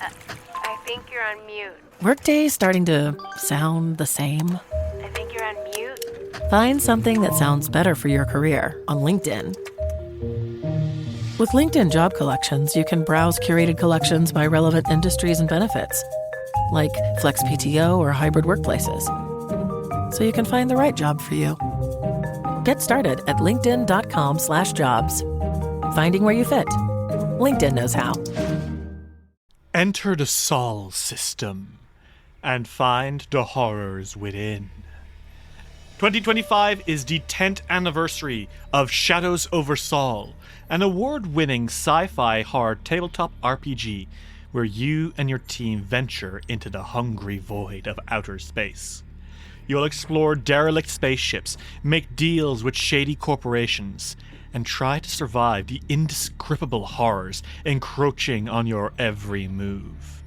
I think you're on mute. Workday's starting to sound the same. I think you're on mute. Find something that sounds better for your career on LinkedIn. With LinkedIn Job Collections, you can browse curated collections by relevant industries and benefits, like flex PTO or hybrid workplaces, so you can find the right job for you. Get started at linkedin.com/jobs. Finding where you fit. LinkedIn knows how. Enter the Sol system and find the horrors within. 2025 is the 10th anniversary of Shadows over Sol, an award-winning sci-fi horror tabletop RPG where you and your team venture into the hungry void of outer space. You'll explore derelict spaceships, make deals with shady corporations, and try to survive the indescribable horrors encroaching on your every move.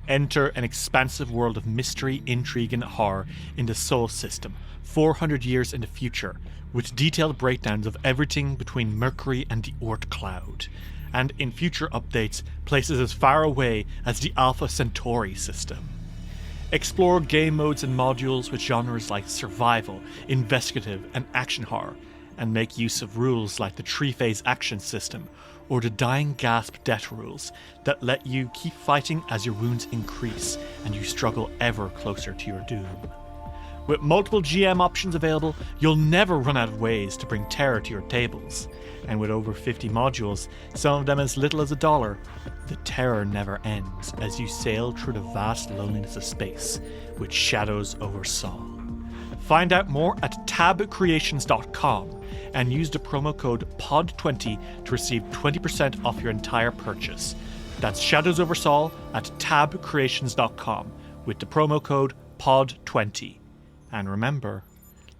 Enter an expansive world of mystery, intrigue, and horror in the Sol system, 400 years in the future, with detailed breakdowns of everything between Mercury and the Oort cloud, and in future updates, places as far away as the Alpha Centauri system. Explore game modes and modules with genres like survival, investigative, and action horror, and make use of rules like the Tree-Phase action system or the Dying Gasp death rules that let you keep fighting as your wounds increase and you struggle ever closer to your doom. With multiple GM options available, you'll never run out of ways to bring terror to your tables. And with over 50 modules, some of them as little as $1, the terror never ends as you sail through the vast loneliness of space with Shadows over Sol. Find out more at tabcreations.com and use the promo code POD20 to receive 20% off your entire purchase. That's Shadows over Sol at tabcreations.com with the promo code POD20. And remember,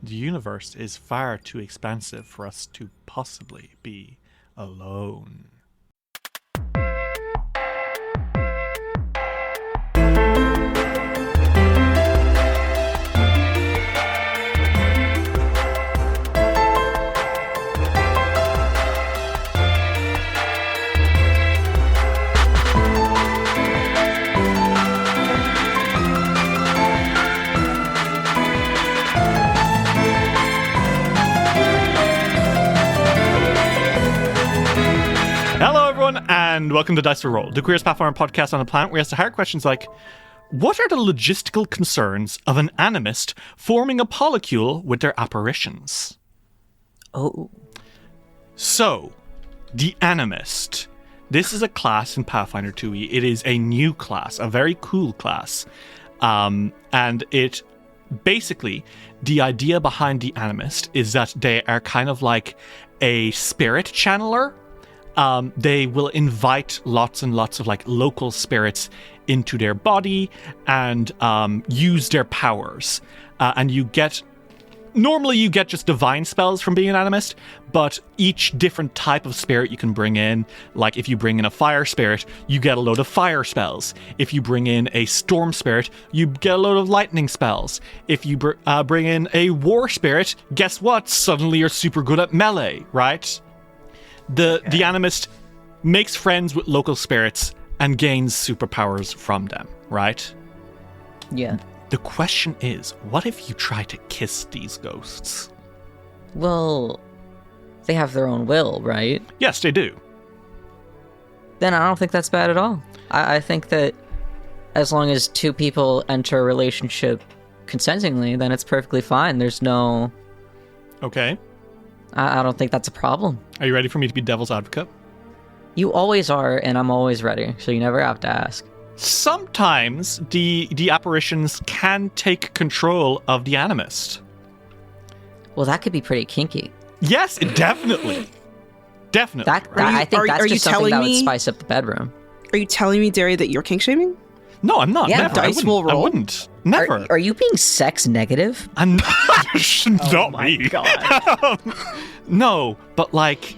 the universe is far too expansive for us to possibly be alone. And welcome to Dice for Roll, the Queerest Pathfinder Podcast on the planet where we ask the hard questions like, what are the logistical concerns of an animist forming a polycule with their apparitions? Oh. So, the animist. This is a class in Pathfinder 2e. It is a new class, a very cool class. And it basically, the idea behind the animist is that they are kind of like a spirit channeler. They will invite lots and lots of like local spirits into their body and use their powers. And normally you get just divine spells from being an animist, but each different type of spirit you can bring in, like if you bring in a fire spirit, you get a load of fire spells. If you bring in a storm spirit, you get a load of lightning spells. If you bring in a war spirit, guess what? Suddenly you're super good at melee, right? The animist makes friends with local spirits and gains superpowers from them, right? Yeah. The question is, what if you try to kiss these ghosts? Well, they have their own will, right? Yes, they do. Then I don't think that's bad at all. I think that as long as two people enter a relationship consentingly, then it's perfectly fine. There's no... Okay. I don't think that's a problem. Are you ready for me to be devil's advocate? You always are, and I'm always ready, so you never have to ask. Sometimes the apparitions can take control of the animist. Well, that could be pretty kinky. Yes, definitely. Definitely. I think that's are just you something that would telling me- spice up the bedroom. Are you telling me, Derry, that you're kink shaming? No, I'm not. Yeah, Never. dice will roll. I wouldn't. Never. Are you being sex negative? I'm not. Not me. God. No, but like,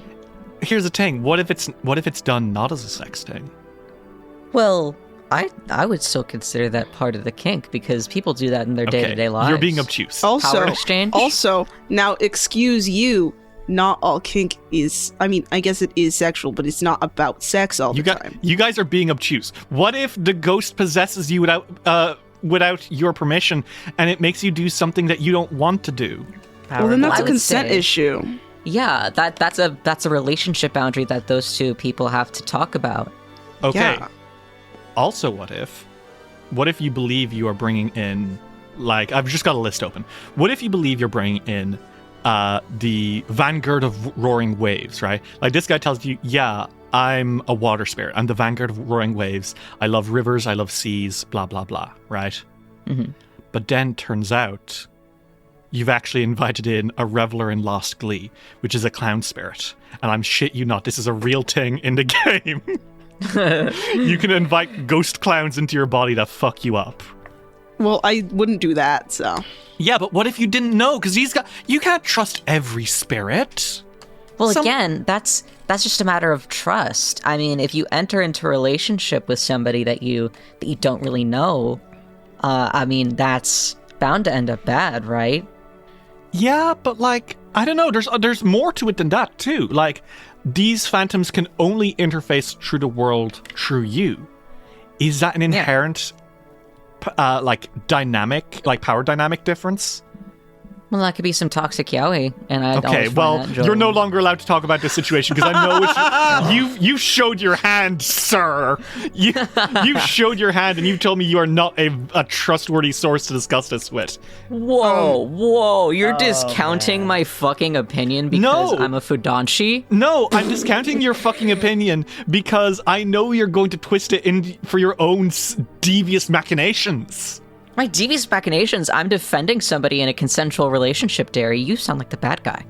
here's the thing. What if it's done not as a sex thing? Well, I would still consider that part of the kink because people do that in their day-to-day lives. You're being obtuse. Also, Power exchange? now excuse you, not all kink is, I mean, I guess it is sexual, but it's not about sex all the time. You guys are being obtuse. What if the ghost possesses you without your permission, and it makes you do something that you don't want to do? Well, then that's I a would consent say- issue. Yeah, that's a relationship boundary that those two people have to talk about. Okay. Yeah. Also, what if you believe you are bringing in, like, I've just got a list open. What if you believe you're bringing in the vanguard of roaring waves, right? Like, this guy tells you, yeah, I'm a water spirit. I'm the vanguard of roaring waves. I love rivers. I love seas, blah, blah, blah, right? Mm-hmm. But then turns out you've actually invited in a reveler in lost glee, which is a clown spirit. And I'm shit you not, this is a real thing in the game. You can invite ghost clowns into your body that fuck you up. Well, I wouldn't do that, so. Yeah, but what if you didn't know? Because you can't trust every spirit. Well, again, that's just a matter of trust. I mean, if you enter into a relationship with somebody that you don't really know, I mean, that's bound to end up bad, right? Yeah, but like, I don't know. There's more to it than that too. Like, these phantoms can only interface through the world through you. Is that an inherent, like, dynamic, like power dynamic difference? Well, that could be some toxic yaoi, and I Okay, well, you're no longer allowed to talk about this situation because I know you showed your hand, sir. You showed your hand, and you told me you are not a trustworthy source to discuss this with. Whoa, you're discounting my fucking opinion because I'm a fudanshi? No, I'm discounting your fucking opinion because I know you're going to twist it in for your own devious machinations. My devious machinations? I'm defending somebody in a consensual relationship, Derry. You sound like the bad guy.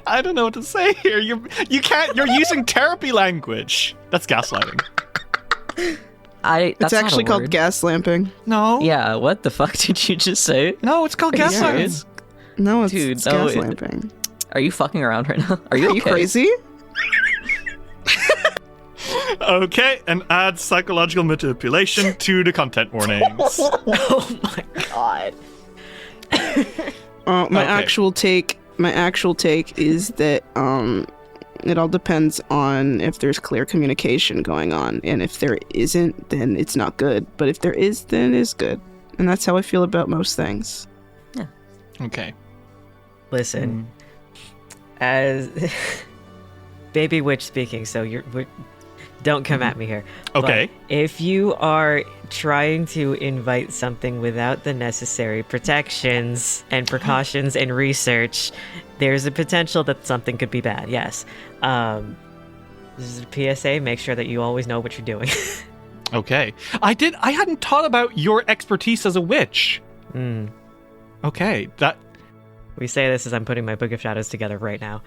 I don't know what to say here. You can't. You're using therapy language. That's gaslighting. It's actually called gas lamping. No. Yeah, what the fuck did you just say? No, it's called gaslighting. No, it's Dude, gas lamping. Are you fucking around right now? Are you okay? Crazy? Okay, and add psychological manipulation to the content warnings. Oh my god. My actual take is that it all depends on if there's clear communication going on, and if there isn't, then it's not good. But if there is, then it is good, and that's how I feel about most things. Yeah. Okay. Listen, as baby witch speaking, so don't come at me here. Okay. But if you are trying to invite something without the necessary protections and precautions and research, there's a potential that something could be bad. Yes. This is a PSA. Make sure that you always know what you're doing. Okay. I hadn't thought about your expertise as a witch. Okay. We say this as I'm putting my Book of Shadows together right now.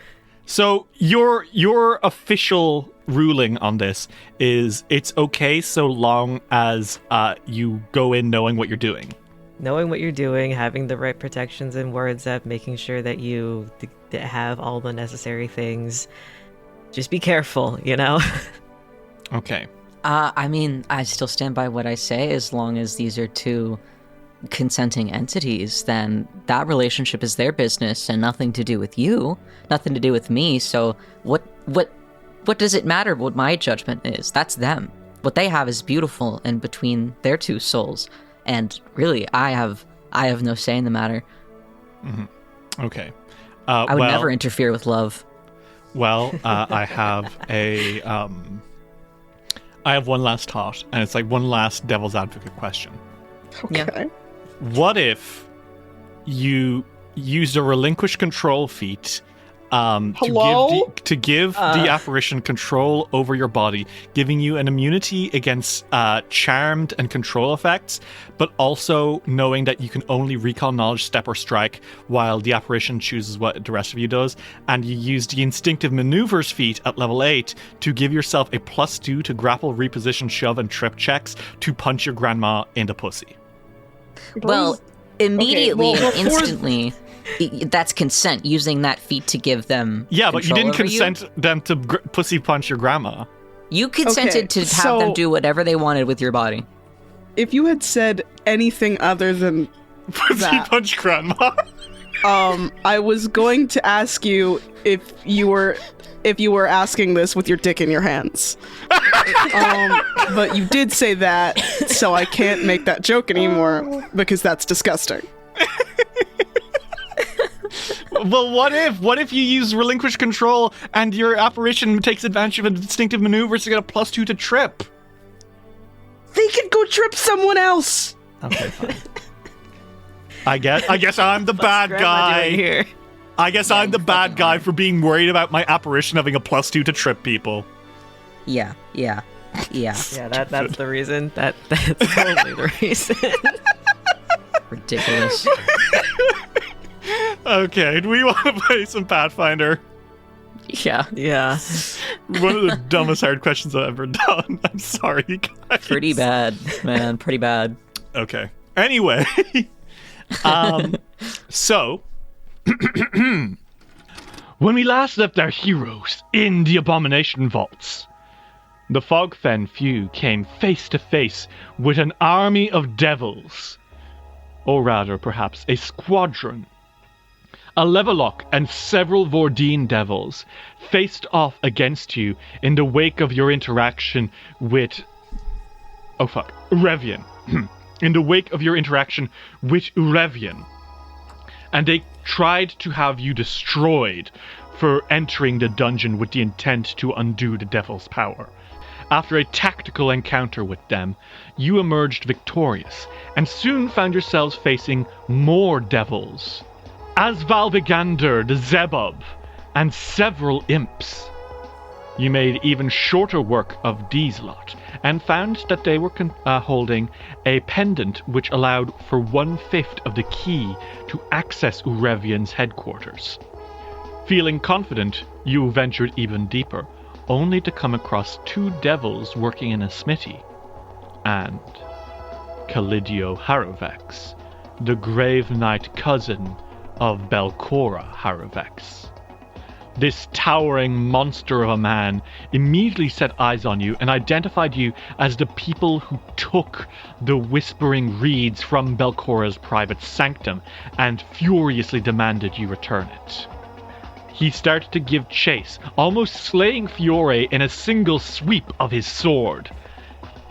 So your official ruling on this is it's okay so long as you go in knowing what you're doing. Knowing what you're doing, having the right protections and words up, making sure that you have all the necessary things. Just be careful, you know? Okay. I mean, I still stand by what I say. As long as these are two consenting entities, then that relationship is their business and nothing to do with you, nothing to do with me. So what does it matter what my judgment is? That's them. What they have is beautiful in between their two souls, and really, I have no say in the matter. Mm-hmm. Okay. I would never interfere with love. Well, I have I have one last thought, and it's like one last devil's advocate question. Okay. Yeah. What if you used a relinquish control feat to give the apparition control over your body, giving you an immunity against charmed and control effects, but also knowing that you can only recall knowledge, step, or strike while the apparition chooses what the rest of you does, and you use the instinctive maneuvers feat at level 8 to give yourself a +2 to grapple, reposition, shove, and trip checks to punch your grandma in the pussy. Well, immediately well, and instantly, that's consent, using that feat to give them Yeah, but you control didn't over consent them to pussy punch your grandma. You consented to have them do whatever they wanted with your body. If you had said anything other than Pussy that, punch grandma. I was going to ask you if you were asking this with your dick in your hands. But you did say that, so I can't make that joke anymore because that's disgusting. Well, what if you use relinquish control and your apparition takes advantage of instinctive maneuvers to get a +2 to trip? They could go trip someone else. Okay, fine. I guess I'm the bad guy. Here? I guess I'm the bad guy for being worried about my apparition having a +2 to trip people. Yeah. Yeah, that's the reason. That's totally the reason. Ridiculous. Okay, do we want to play some Pathfinder? Yeah. One of the dumbest hard questions I've ever done. I'm sorry, guys. Pretty bad, man. Pretty bad. Okay. Anyway. So, when we last left our heroes in the Abomination vaults, the Fogfen Few came face to face with an army of devils, or rather, perhaps, a squadron. A Levelock and several Vordine devils faced off against you in the wake of your interaction with... Revian. In the wake of your interaction with Revian. And they tried to have you destroyed for entering the dungeon with the intent to undo the devil's power. After a tactical encounter with them, you emerged victorious and soon found yourselves facing more devils. Asvalvigander the Zebub, and several imps. You made even shorter work of these lot, and found that they were holding a pendant which allowed for 1/5 of the key to access Urevian's headquarters. Feeling confident, you ventured even deeper, only to come across 2 devils working in a smithy, and Calidio Harovex, the graveknight cousin of Belcorra Harovex. This towering monster of a man immediately set eyes on you and identified you as the people who took the whispering reeds from Belcorra's private sanctum and furiously demanded you return it. He started to give chase, almost slaying Fiore in a single sweep of his sword.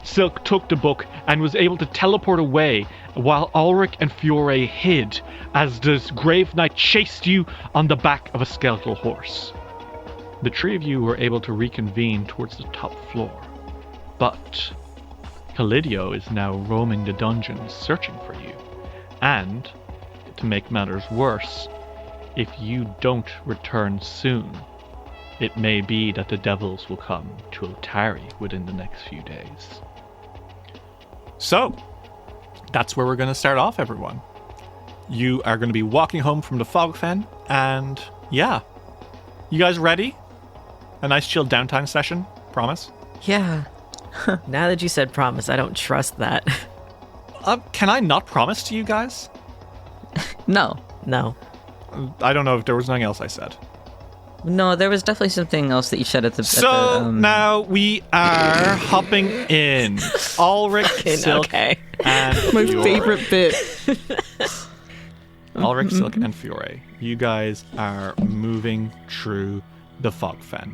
Silk took the book and was able to teleport away while Ulrich and Fiore hid as the Grave Knight chased you on the back of a skeletal horse. The 3 of you were able to reconvene towards the top floor, but Calidio is now roaming the dungeons searching for you, and, to make matters worse, if you don't return soon, it may be that the devils will come to Otari within the next few days. So, that's where we're going to start off, everyone. You are going to be walking home from the Fogfen, and yeah. You guys ready? A nice chill downtime session? Promise? Yeah. Now that you said promise, I don't trust that. Can I not promise to you guys? No. I don't know if there was nothing else I said. No, there was definitely something else that you said at the... Now we are hopping in. Ulrich, Silk, okay. and My Fiore. favorite bit. Ulrich, Silk, and Fiore. You guys are moving through the Fogfen.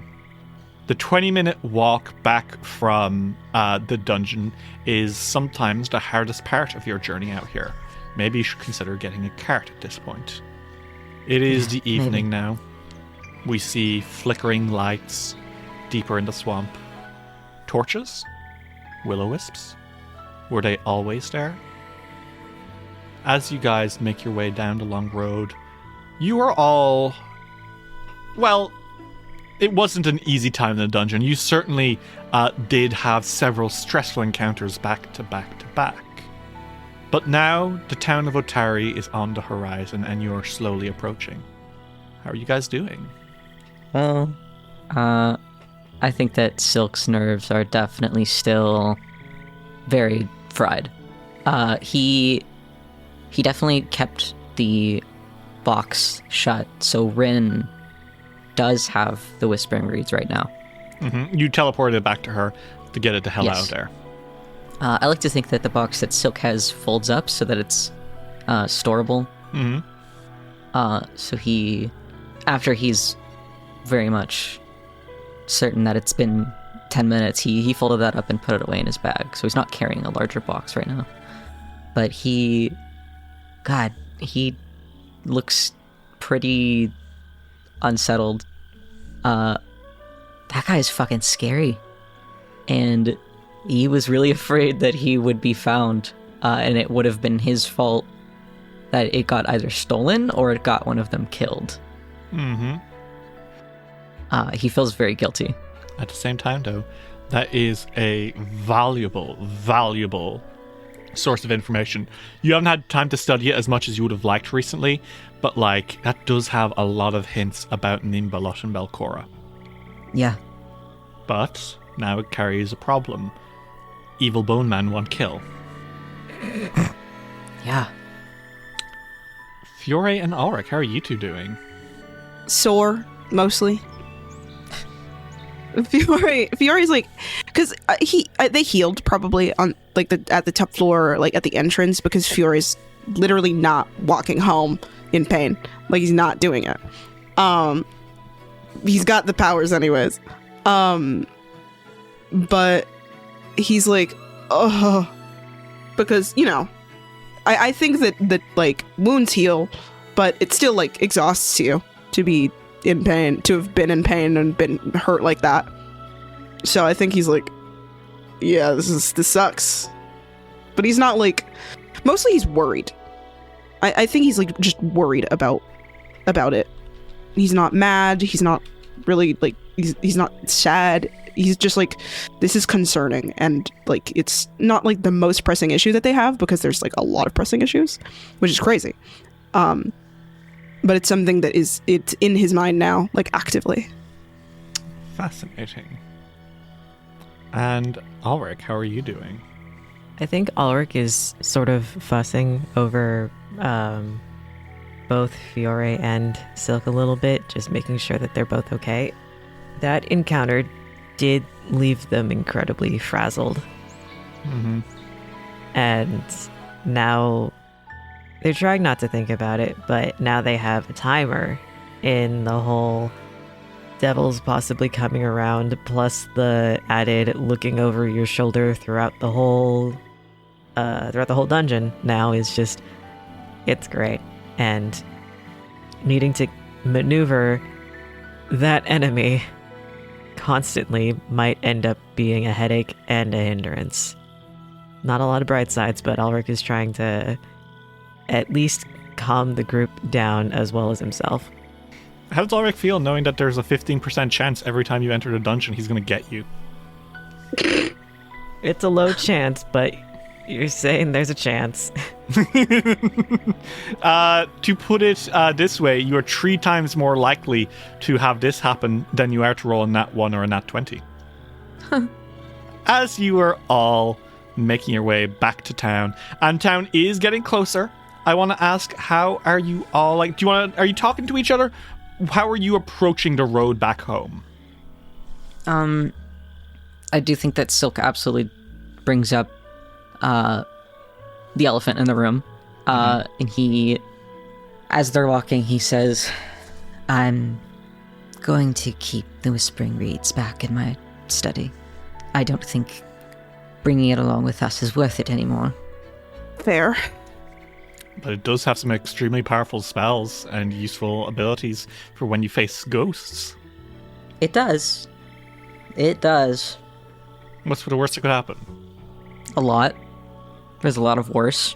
The 20-minute walk back from the dungeon is sometimes the hardest part of your journey out here. Maybe you should consider getting a cart at this point. It is the evening now. We see flickering lights deeper in the swamp. Torches? Will-o-wisps? Were they always there? As you guys make your way down the long road, you are all... Well, it wasn't an easy time in the dungeon. You certainly did have several stressful encounters back to back to back. But now, the town of Otari is on the horizon and you're slowly approaching. How are you guys doing? Well, I think that Silk's nerves are definitely still very fried. He definitely kept the box shut, so Rin does have the Whispering Reeds right now. Mm-hmm. You teleported it back to her to get it the hell out of there. I like to think that the box that Silk has folds up so that it's storable. Mm-hmm. So after he's very much certain that it's been 10 minutes, he folded that up and put it away in his bag. So he's not carrying a larger box right now. But he looks pretty unsettled. That guy is fucking scary. And he was really afraid that he would be found, and it would have been his fault that it got either stolen or it got one of them killed. Mm-hmm. He feels very guilty. At the same time, though, that is a valuable source of information. You haven't had time to study it as much as you would have liked recently, but like that does have a lot of hints about Nimbalot and Belcorra. Yeah. But now it carries a problem. Evil Bone Man, 1 kill. Yeah. Fiore and Ulrich, how are you two doing? Sore, mostly. Fiore's like, because they healed probably on like at the top floor, like at the entrance, because Fiore's literally not walking home in pain. Like he's not doing it. He's got the powers anyways. But he's like, oh, because I think that like wounds heal, but it still like exhausts you to be in pain, to have been in pain and been hurt like that. So I think he's like, yeah, this sucks. But he's not like, mostly he's worried. I think he's like just worried about it. He's not mad. He's not really like, he's not sad. He's just like, this is concerning, and like it's not like the most pressing issue that they have, because there's like a lot of pressing issues, which is crazy. But it's something that it's in his mind now, like actively. Fascinating. And Ulrich, how are you doing? I think Ulrich is sort of fussing over both Fiore and Silk a little bit, just making sure that they're both okay. That encounter did leave them incredibly frazzled. Mm-hmm. And now they're trying not to think about it, but now they have a timer in the whole devils possibly coming around, plus the added looking over your shoulder throughout the whole dungeon now is just, it's great. And needing to maneuver that enemy constantly might end up being a headache and a hindrance. Not a lot of bright sides, but Ulrich is trying to at least calm the group down as well as himself. How does Ulrich feel knowing that there's a 15% chance every time you enter the dungeon he's going to get you? It's a low chance, but you're saying there's a chance. To put it this way, you are 3 times more likely to have this happen than you are to roll a nat 1 or a nat 20. As you are all making your way back to town, and town is getting closer, I want to ask, how are you all, like, are you talking to each other? How are you approaching the road back home? I do think that Silk absolutely brings up the elephant in the room. And he, as they're walking, he says, I'm going to keep the Whispering Reeds back in my study. I don't think bringing it along with us is worth it anymore. Fair. But it does have some extremely powerful spells and useful abilities for when you face ghosts. It does. It does. What's for the worst that could happen? A lot. There's a lot of worse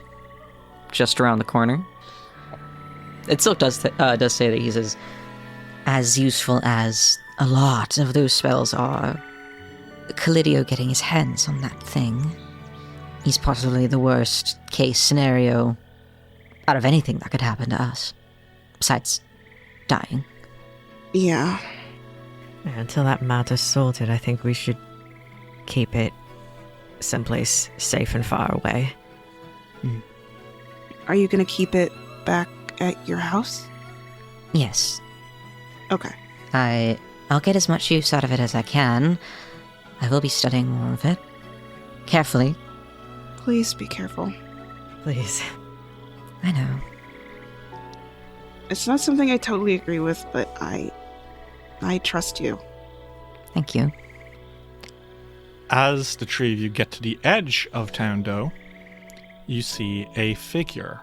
just around the corner. It still does say that he says, as useful as a lot of those spells are, Callidio getting his hands on that thing is possibly the worst case scenario out of anything that could happen to us, besides dying. Yeah. Until that matter's sorted, I think we should keep it someplace safe and far away. Are you gonna keep it back at your house? Yes. Okay. I'll get as much use out of it as I can. I will be studying more of it. Carefully. Please be careful. Please. I know. It's not something I totally agree with, but I trust you. Thank you. As the three of you get to the edge of Town Doe, you see a figure.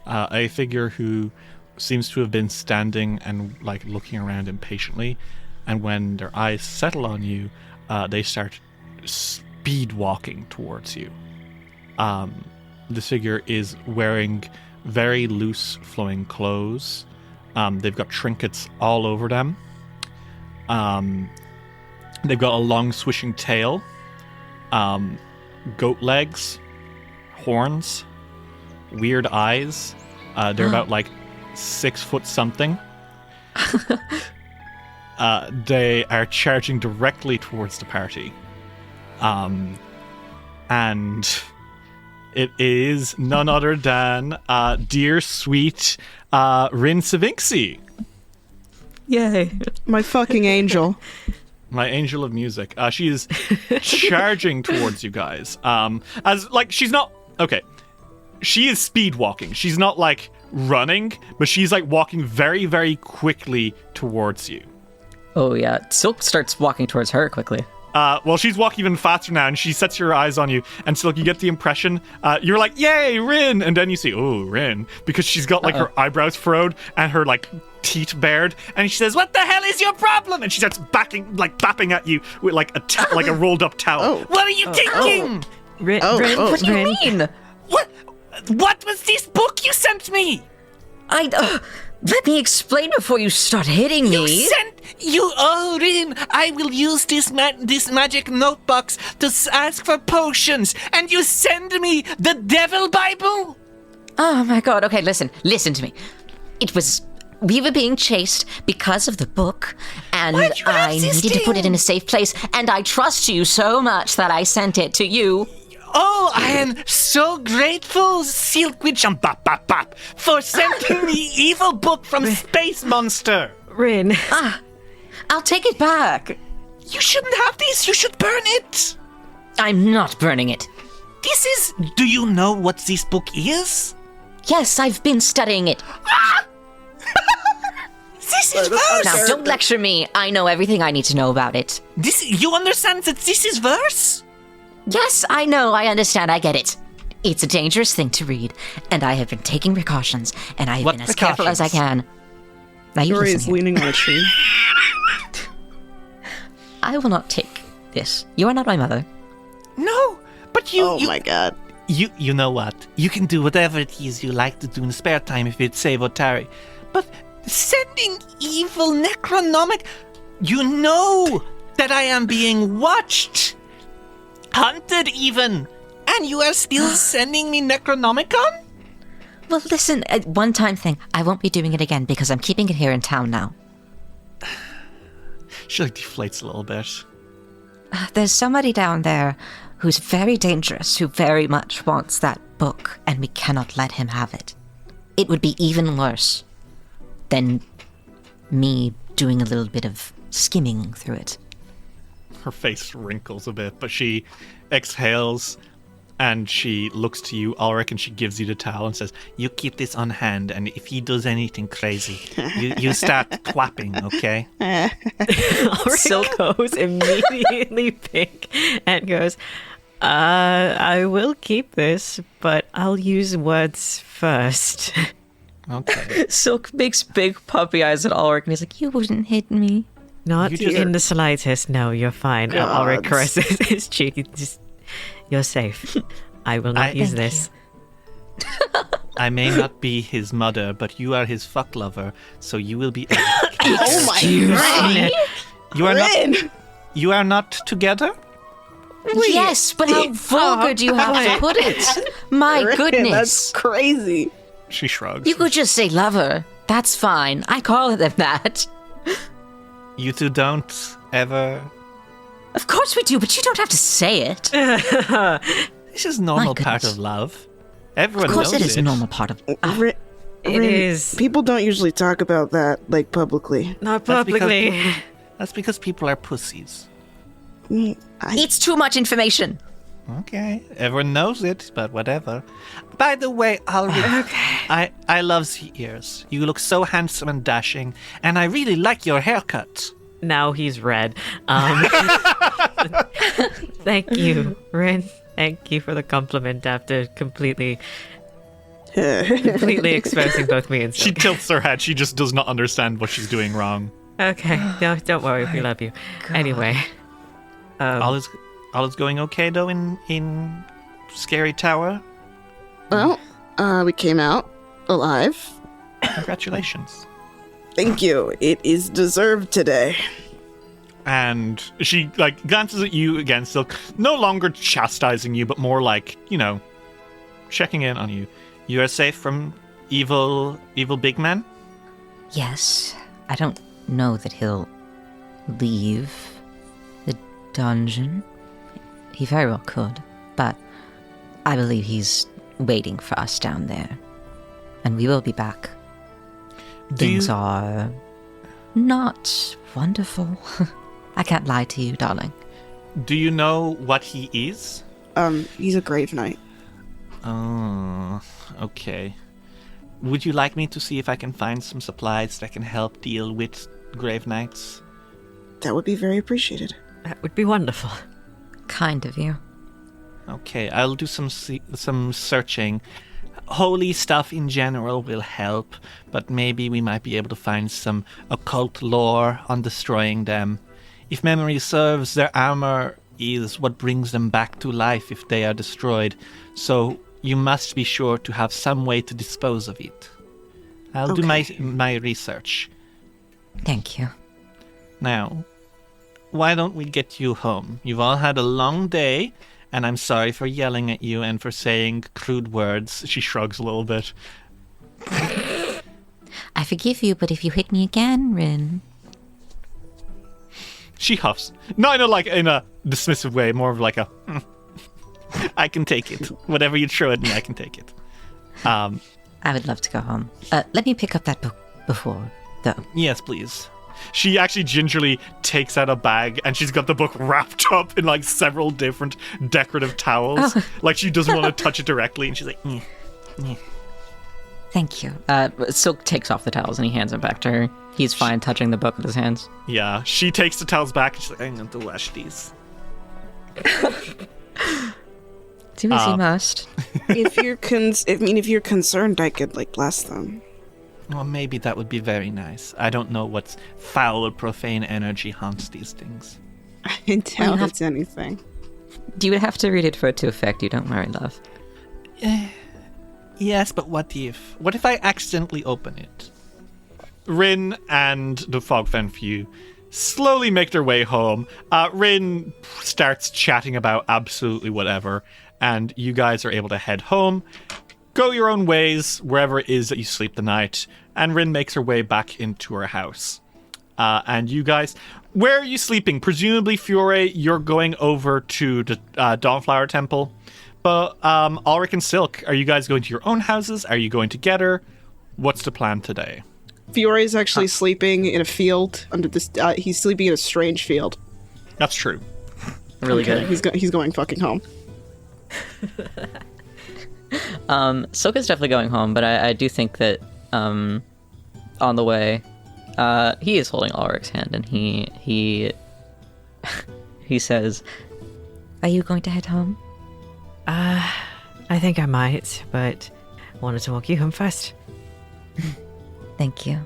A figure who seems to have been standing and like looking around impatiently, and when their eyes settle on you, they start speed walking towards you. The figure is wearing very loose flowing clothes. They've got trinkets all over them. They've got a long swishing tail, goat legs, horns, weird eyes. They're about like 6 foot something. They are charging directly towards the party. And it is none other than dear sweet Rin Savinxi. Yay. My fucking angel. My angel of music. She is charging towards you guys. As like she's not okay. She is speed walking. She's not like running, but she's like walking very, very quickly towards you. Oh yeah, Silk starts walking towards her quickly. Well, she's walking even faster now, and she sets her eyes on you. And so, you get the impression, you're like, yay, Rin! And then you see, oh, Rin. Because she's got, like, her eyebrows furrowed and her, like, teeth bared. And she says, what the hell is your problem? And she starts bapping at you with, like, a rolled-up towel. Oh. What are you thinking? Rin, What do you mean? What was this book you sent me? Let me explain before you start hitting me. Rin, I will use this magic notebox to ask for potions, and you send me the Devil Bible? Oh my god, okay, listen to me. We were being chased because of the book, and I needed to put it in a safe place, and I trust you so much that I sent it to you. Oh, I am so grateful, Silkwitch for sending me evil book from Space Monster. Rin. I'll take it back. You shouldn't have this. You should burn it. I'm not burning it. Do you know what this book is? Yes, I've been studying it. This is verse. Now, don't lecture me. I know everything I need to know about it. You understand that this is verse? Yes, I know, I understand, I get it. It's a dangerous thing to read, and I have been taking precautions, and I have been as careful as I can. Now you Yuri listen is here. leaning on a tree. I will not take this. You are not my mother. No, but you... Oh my god. You know what? You can do whatever it is you like to do in spare time if it's save Otari. But sending evil necronomic... You know that I am being watched. Hunted even. And you are still sending me Necronomicon? Well, listen, a one-time thing. I won't be doing it again because I'm keeping it here in town now. She like deflates a little bit. There's somebody down there who's very dangerous, who very much wants that book, and we cannot let him have it. It would be even worse than me doing a little bit of skimming through it. Her face wrinkles a bit, but she exhales and she looks to you, Ulrich, and she gives you the towel and says, you keep this on hand, and if he does anything crazy, you start clapping, okay? Silk goes immediately pink and goes, I will keep this, but I'll use words first. Okay. Silk makes big puppy eyes at Ulrich, and he's like, you wouldn't hit me. Not You just- in the slightest. No, you're fine. Ulrich caresses his cheek. You're safe. I will not use this. I may not be his mother, but you are his fuck lover, so you will be... Oh my god. You are not together? Yes, but how vulgar do you have to put it? My Rin, goodness. That's crazy. She shrugs. You could just say lover. That's fine. I call them that. You two don't ever... Of course we do, but you don't have to say it. This is normal My part goodness. of love. Everyone Of course knows it is a normal part of... Rin, It is. People don't usually talk about that, like, publicly. Not That's because publicly. That's because people are pussies. I It's too much information. Okay, everyone knows it, but whatever. By the way, Ulrich, I love the ears. You look so handsome and dashing, and I really like your haircut. Now he's red. Thank you, Rin. Thank you for the compliment after completely exposing both me and She Silk. tilts her head. She just does not understand what she's doing wrong. Okay, no, don't worry. We love you. Anyway. All is going okay, though, in Scary Tower? Well, we came out alive. Congratulations. Thank you. It is deserved today. And she, glances at you again, still no longer chastising you, but more checking in on you. You are safe from evil big men? Yes, I don't know that he'll leave the dungeon. He very well could, but I believe he's waiting for us down there. And we will be back. Things are not wonderful. I can't lie to you, darling. Do you know what he is? He's a grave knight. Oh, okay. Would you like me to see if I can find some supplies that can help deal with grave knights? That would be very appreciated. That would be wonderful. Kind of you. Okay, I'll do some searching. Holy stuff in general will help, but maybe we might be able to find some occult lore on destroying them. If memory serves, their armor is what brings them back to life if they are destroyed, so you must be sure to have some way to dispose of it. I'll do my research. Thank you. Now, why don't we get you home? You've all had a long day, and I'm sorry for yelling at you and for saying crude words. She shrugs a little bit. I forgive you, but if you hit me again, Rin... She huffs. Not in a dismissive way, more of like a... I can take it. Whatever you throw at me, I can take it. I would love to go home. Let me pick up that book before, though. Yes, please. She actually gingerly takes out a bag, and she's got the book wrapped up in several different decorative towels. Like she doesn't want to touch it directly, and she's like, Thank you. Silk takes off the towels and he hands them back to her. He's fine touching the book with his hands. Yeah, she takes the towels back, and she's like, I'm going to wash these. Do as you must. If you're concerned, I could bless them. Well, maybe that would be very nice. I don't know what foul or profane energy haunts these things. I doubt it's anything. You would have to read it for it to affect you. Don't worry, love. Yes, but what if I accidentally open it? Rin and the Fogfen Few slowly make their way home. Rin starts chatting about absolutely whatever, and you guys are able to head home. Go your own ways, wherever it is that you sleep the night, and Rin makes her way back into her house. And you guys, where are you sleeping? Presumably, Fiore, you're going over to the Dawnflower Temple. But Ulrich and Silk, are you guys going to your own houses? Are you going together? What's the plan today? Fiore is actually sleeping in a field under this. He's sleeping in a strange field. That's true. Really good. He's going fucking home. Silk is definitely going home, but I do think that on the way, he is holding Ulrich's hand, and he says, "Are you going to head home?" I think I might, but wanted to walk you home first. Thank you.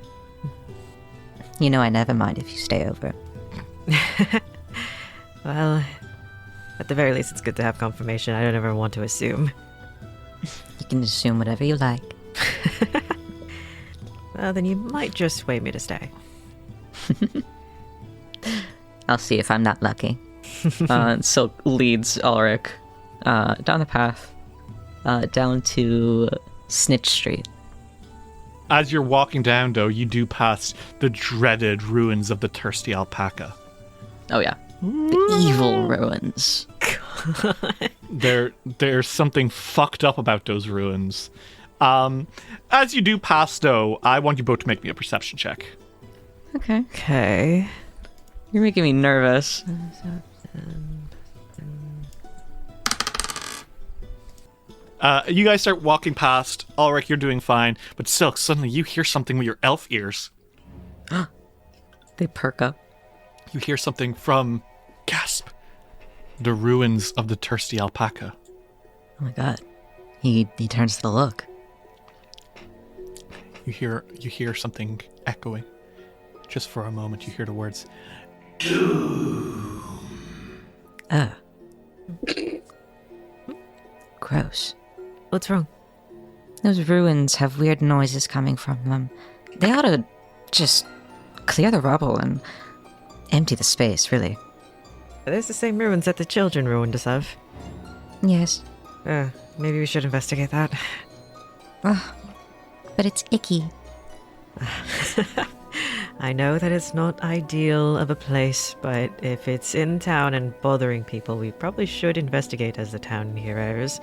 You know I never mind if you stay over. Well, at the very least, it's good to have confirmation. I don't ever want to assume. You can assume whatever you like. Well, then you might just sway me to stay. I'll see if I'm not lucky. Silk leads Ulrich down the path, down to Snitch Street. As you're walking down, though, you do pass the dreaded ruins of the Thirsty Alpaca. Oh yeah, the evil ruins. There's something fucked up about those ruins. As you do pass, though, I want you both to make me a perception check. Okay. You're making me nervous. You guys start walking past. Ulrich, you're doing fine. But Silk, suddenly you hear something with your elf ears. They perk up. You hear something from, gasp, the ruins of the Thirsty Alpaca. Oh my god. He turns to look. You hear something echoing. Just for a moment, you hear the words, Oh. Gross. What's wrong? Those ruins have weird noises coming from them. They ought to just clear the rubble and empty the space, really. Are those the same ruins that the children ruined us of? Yes. Maybe we should investigate that. But it's icky. I know that it's not ideal of a place, but if it's in town and bothering people, we probably should investigate as the town heroes.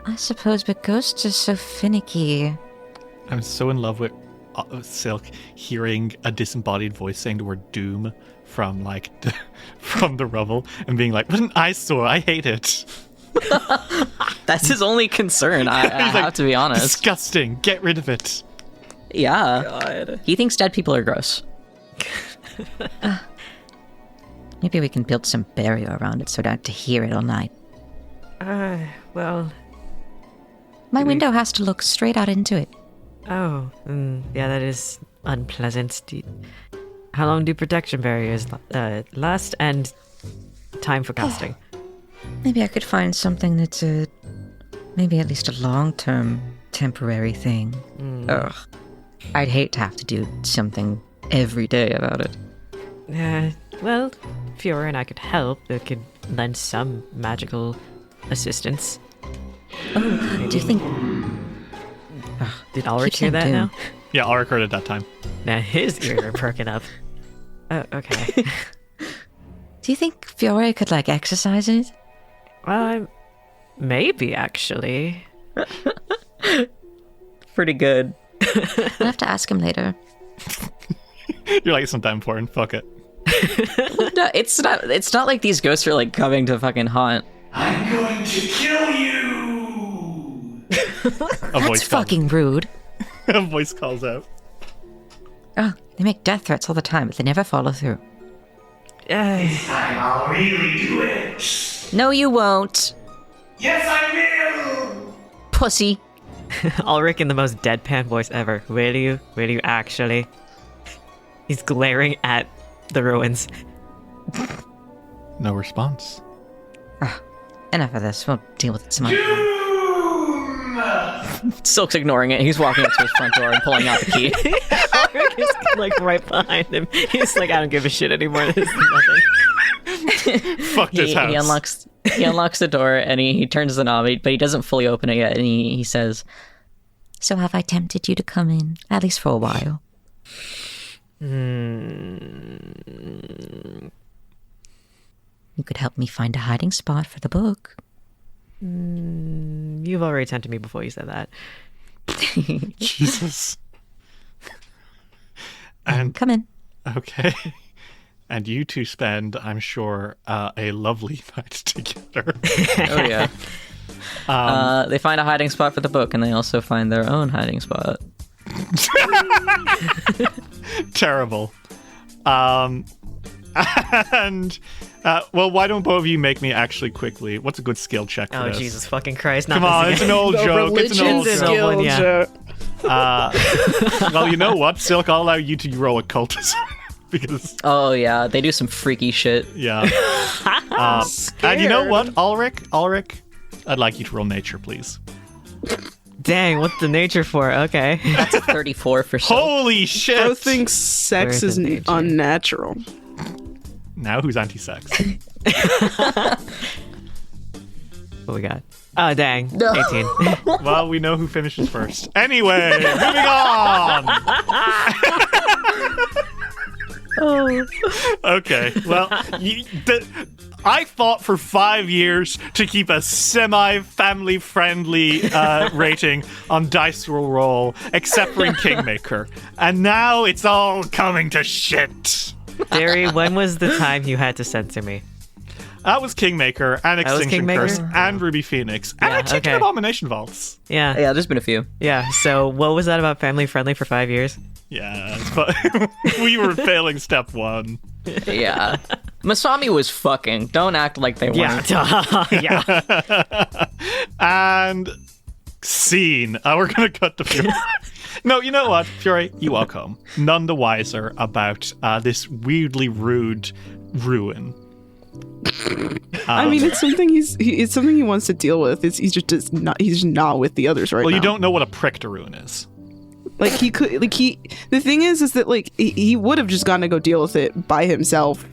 I suppose, but ghosts are so finicky. I'm so in love with Silk hearing a disembodied voice saying the word doom from from the rubble and being like, what an eyesore, I hate it. That's his only concern, I have to be honest. Disgusting, get rid of it. Yeah. God. He thinks dead people are gross. Maybe we can build some barrier around it so I don't have to hear it all night. Well... My window has to look straight out into it. Oh, yeah, that is unpleasant. How long do protection barriers last, and time for casting? Maybe I could find something that's maybe at least a long-term temporary thing. Ugh. I'd hate to have to do something every day about it. Well, Fiora and I could help. It could lend some magical assistance. Oh, do you think... Did Ulrich Keep hear that saying now? Yeah, Ulrich heard it that time. Now his ears are perking up. Oh, okay. Do you think Fiora could, exercise it? Well, maybe, actually. Pretty good. I'll have to ask him later. You're like, it's not that important, fuck it. No, it's not like these ghosts are, coming to fucking haunt. I'm going to kill you! That's fucking rude. A voice calls out. Oh, they make death threats all the time, but they never follow through. This time I'll really do it! No, you won't. Yes, I will! Pussy. Ulrich in the most deadpan voice ever. Will you? Will you actually? He's glaring at the ruins. No response. Enough of this. We'll deal with it some other time. Doom! Silk's ignoring it. He's walking up to his front door and pulling out the key. Ulrich is right behind him. He's like, I don't give a shit anymore. This is nothing. Fuck this house. He unlocks the door and he turns the knob, but he doesn't fully open it yet. And he says, "So have I tempted you to come in, at least for a while?" You could help me find a hiding spot for the book. You've already tempted me before you said that. Jesus. And Come in. okay. And you two spend, I'm sure, a lovely night together. Oh, yeah. They find a hiding spot for the book, and they also find their own hiding spot. Terrible. And well, why don't both of you make me actually quickly? What's a good skill check for Oh, this? Jesus fucking Christ. Come on, it's an old joke. It's an old skill joke. one, yeah. Well, you know what, Silk? I'll allow you to roll occultism because Oh, yeah. They do some freaky shit. yeah. And you know what, Ulrich, I'd like you to roll nature, please. Dang, what's the nature for? Okay. That's a 34 for Silk. Holy shit! I think sex Where's is the nature? unnatural. Now who's anti-sex? What we got? Oh, dang. No. 18. Well, we know who finishes first. Anyway, moving on. Okay. Well, I fought for 5 years to keep a semi-family friendly rating on Dice Roll, except for in Kingmaker, and now it's all coming to shit. Derry, when was the time you had to censor me? That was Kingmaker and That was Extinction Kingmaker? Curse and Ruby Phoenix. And Yeah, I think okay. Abomination Vaults. Yeah. Yeah, there's been a few. Yeah. So what was that about family friendly for 5 years? Yeah, but we were failing step 1. Yeah. Masami was fucking. Don't act like they weren't. Yeah. And scene. We're going to cut to Fury. No, you know what, Fury? You walk home. None the wiser about this weirdly rude ruin. I mean, it's something it's something he wants to deal with. He's just not with the others right now. Well, you don't know what a prick to ruin is. Like he could, like the thing is that like he would have just gotten to go deal with it by himself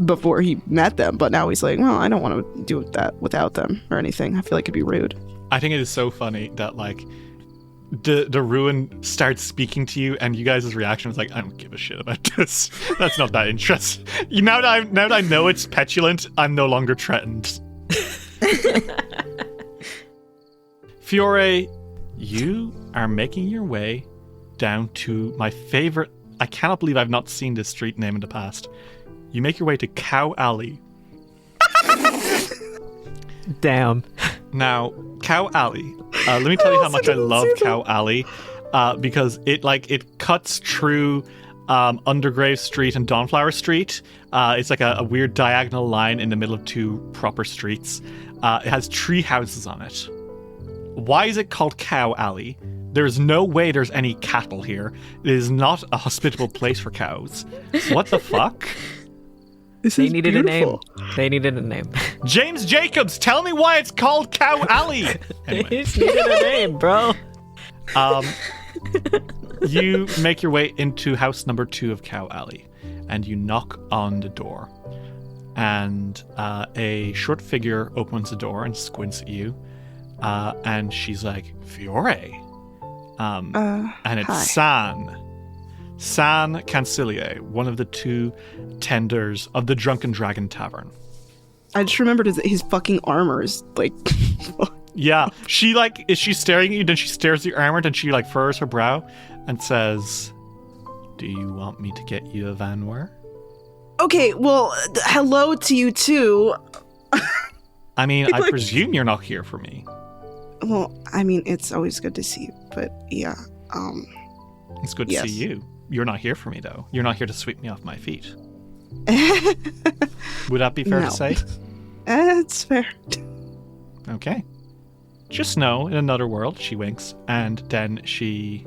before he met them, but now he's like, well, I don't want to do that without them or anything. I feel like it'd be rude. I think it is so funny that like the ruin starts speaking to you, and you guys' reaction is like, I don't give a shit about this. That's not that interesting. Now that I know it's petulant, I'm no longer threatened. Fiore, you are making your way down to my favorite. I cannot believe I've not seen this street name in the past. You make your way to Cow Alley. Damn. Now, Cow Alley. Let me tell you how much I love Cow Alley, because it cuts through Undergrave Street and Dawnflower Street. It's like a weird diagonal line in the middle of two proper streets. It has 3 houses on it. Why is it called Cow Alley? There's no way there's any cattle here. It is not a hospitable place for cows. What the fuck? They needed a name. They needed a name. James Jacobs, tell me why it's called Cow Alley. They Anyway, just needed a name, bro. you make your way into house number 2 of Cow Alley, and you knock on the door. And a short figure opens the door and squints at you. And she's like, Fiore. And it's hi. San Cancilier, one of the 2 tenders of the Drunken Dragon Tavern. I just remembered his fucking armor is like. Yeah, is she staring at you? Then she stares at your armor, then she like furrows her brow and says, do you want me to get you a vanware? Okay, well, hello to you too. I mean, I Like- presume you're not here for me. Well, I mean, it's always good to see you, but yeah, It's good to Yes. see you. You're not here for me, though. You're not here to sweep me off my feet. Would that be fair No. to say? It's fair. Okay. Just know, in another world, she winks, and then He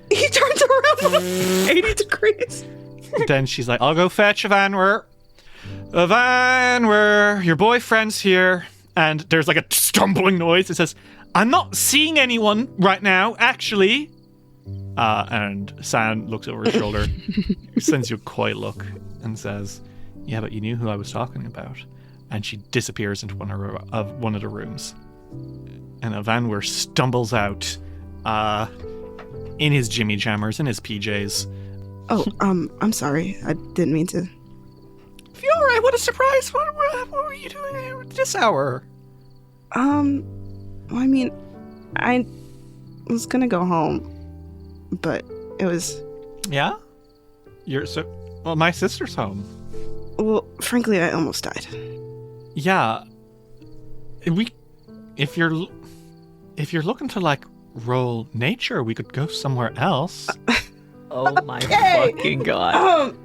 turns around 80 degrees. then she's like, I'll go fetch a vanware. A vanware, your boyfriend's here. And there's like a stumbling noise. It says, I'm not seeing anyone right now, actually. And San looks over his shoulder, sends you a coy look, and says, yeah, but you knew who I was talking about. And she disappears into one of the rooms. And a vanware stumbles out in his jimmy jammers, in his PJs. Oh, I'm sorry. I didn't mean to. Fiore, what a surprise! What were you doing here at this hour? Well, I mean, I was gonna go home, but it was. Yeah? Well, my sister's home. Well, frankly, I almost died. Yeah. If you're looking to like roll nature, we could go somewhere else. Oh my fucking god.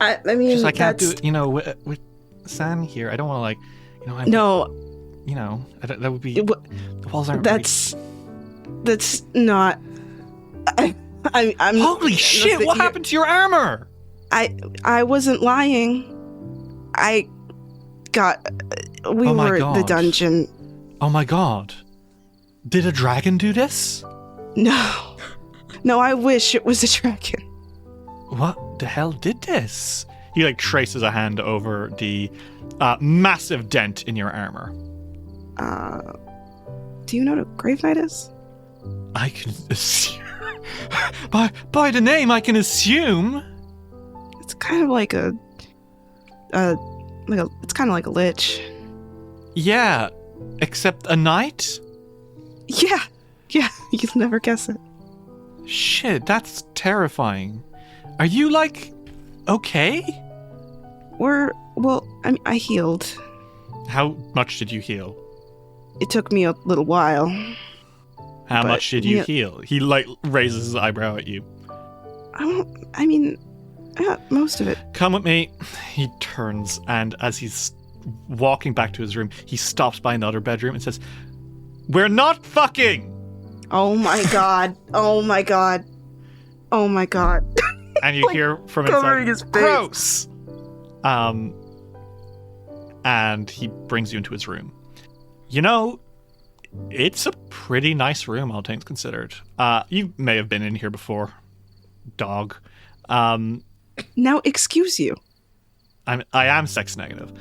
I mean, Just I can't do it, with San here. I don't want to like, No, that would be. It w- The walls aren't. that's not. I'm. Holy shit! What happened to your armor? I wasn't lying. I got. We Oh my were at the God. dungeon. Oh my god! Did a dragon do this? No, I wish it was a dragon. What the hell did this? He like traces a hand over the massive dent in your armor. Do you know what a graveknight is? I can assume. by the name, I can assume. It's kind of like it's kind of like a lich. Yeah, except a knight? Yeah, you'll never guess it. Shit, that's terrifying. Are you like okay? We're Well, I healed. How much did you heal? It took me a little while. How But, much did you yeah. heal? He, raises his eyebrow at you. I got most of it. Come with me. He turns, and as he's walking back to his room, he stops by another bedroom and says, "We're not fucking!" Oh my god. Oh my god. Oh my god. And you hear from inside, covering his face. "Gross!" And he brings you into his room. You know, it's a pretty nice room, all things considered. You may have been in here before, dog. Now, excuse you. I am sex negative.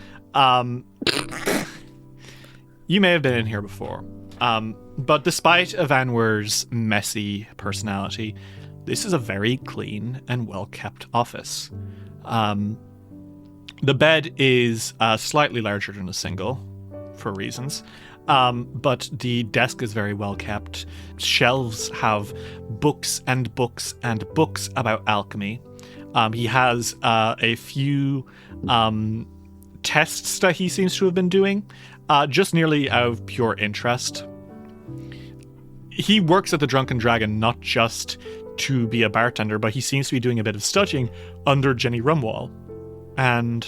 You may have been in here before. But despite Evanwer's messy personality, this is a very clean and well-kept office. The bed is slightly larger than a single, for reasons. But the desk is very well kept. Shelves have books and books and books about alchemy. He has a few tests that he seems to have been doing, just nearly out of pure interest. He works at the Drunken Dragon not just to be a bartender, but he seems to be doing a bit of studying under Jenny Rumwall. And,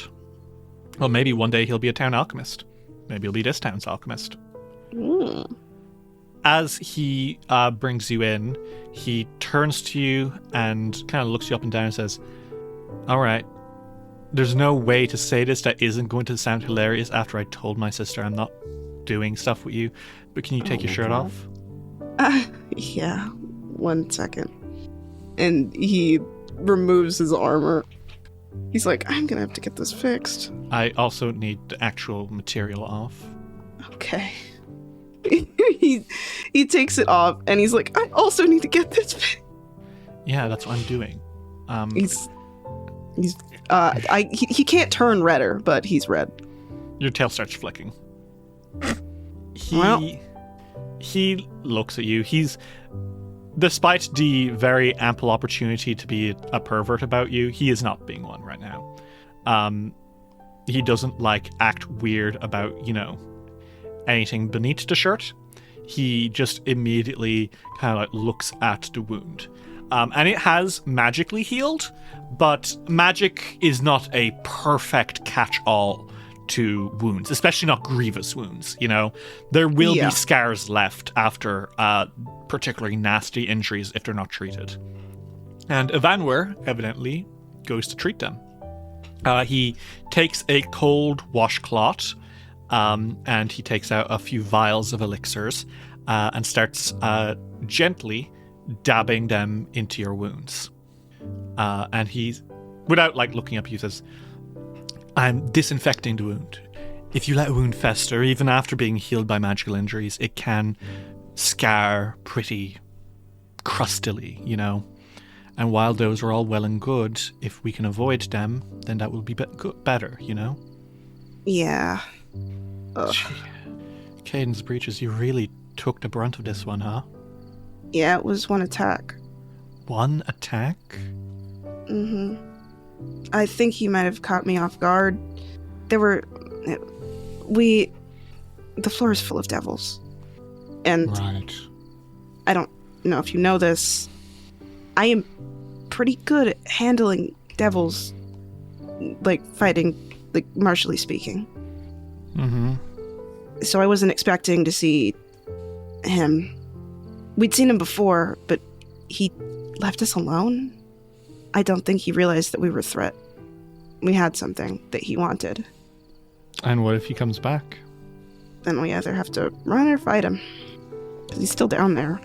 well, maybe one day he'll be a town alchemist. Maybe he'll be this town's alchemist. As he brings you in, he turns to you and kind of looks you up and down and says, "All right, there's no way to say this that isn't going to sound hilarious after I told my sister I'm not doing stuff with you, but can you take your shirt off?" Yeah. 1 second. And he removes his armor. He's like, "I'm gonna have to get this fixed." I also need the actual material off. Okay. he takes it off and he's like, "I also need to get this fixed." Yeah, that's what I'm doing. He can't turn redder, but he's red. Your tail starts flicking. Well. He looks at you. Despite the very ample opportunity to be a pervert about you, he is not being one right now. He doesn't act weird about, anything beneath the shirt. He just immediately kind of looks at the wound. And it has magically healed, but magic is not a perfect catch-all to wounds, especially not grievous wounds, There will be scars left after particularly nasty injuries if they're not treated. And Evanwer, evidently, goes to treat them. He takes a cold washcloth, and he takes out a few vials of elixirs, and starts gently dabbing them into your wounds. And he, without looking up, he says, "I'm disinfecting the wound. If you let a wound fester, even after being healed by magical injuries, it can scar pretty crustily, And while those are all well and good, if we can avoid them, then that will be better, Yeah. Ugh. Cadence Breaches, you really took the brunt of this one, huh? Yeah, it was one attack. One attack? Mm-hmm. I think he might have caught me off guard. The floor is full of devils. And Right. I don't know if you know this, I am pretty good at handling devils, fighting, martially speaking. Mm-hmm. So I wasn't expecting to see him. We'd seen him before, but he left us alone. I don't think he realized that we were a threat. We had something that he wanted. And what if he comes back? Then we either have to run or fight him. Because he's still down there.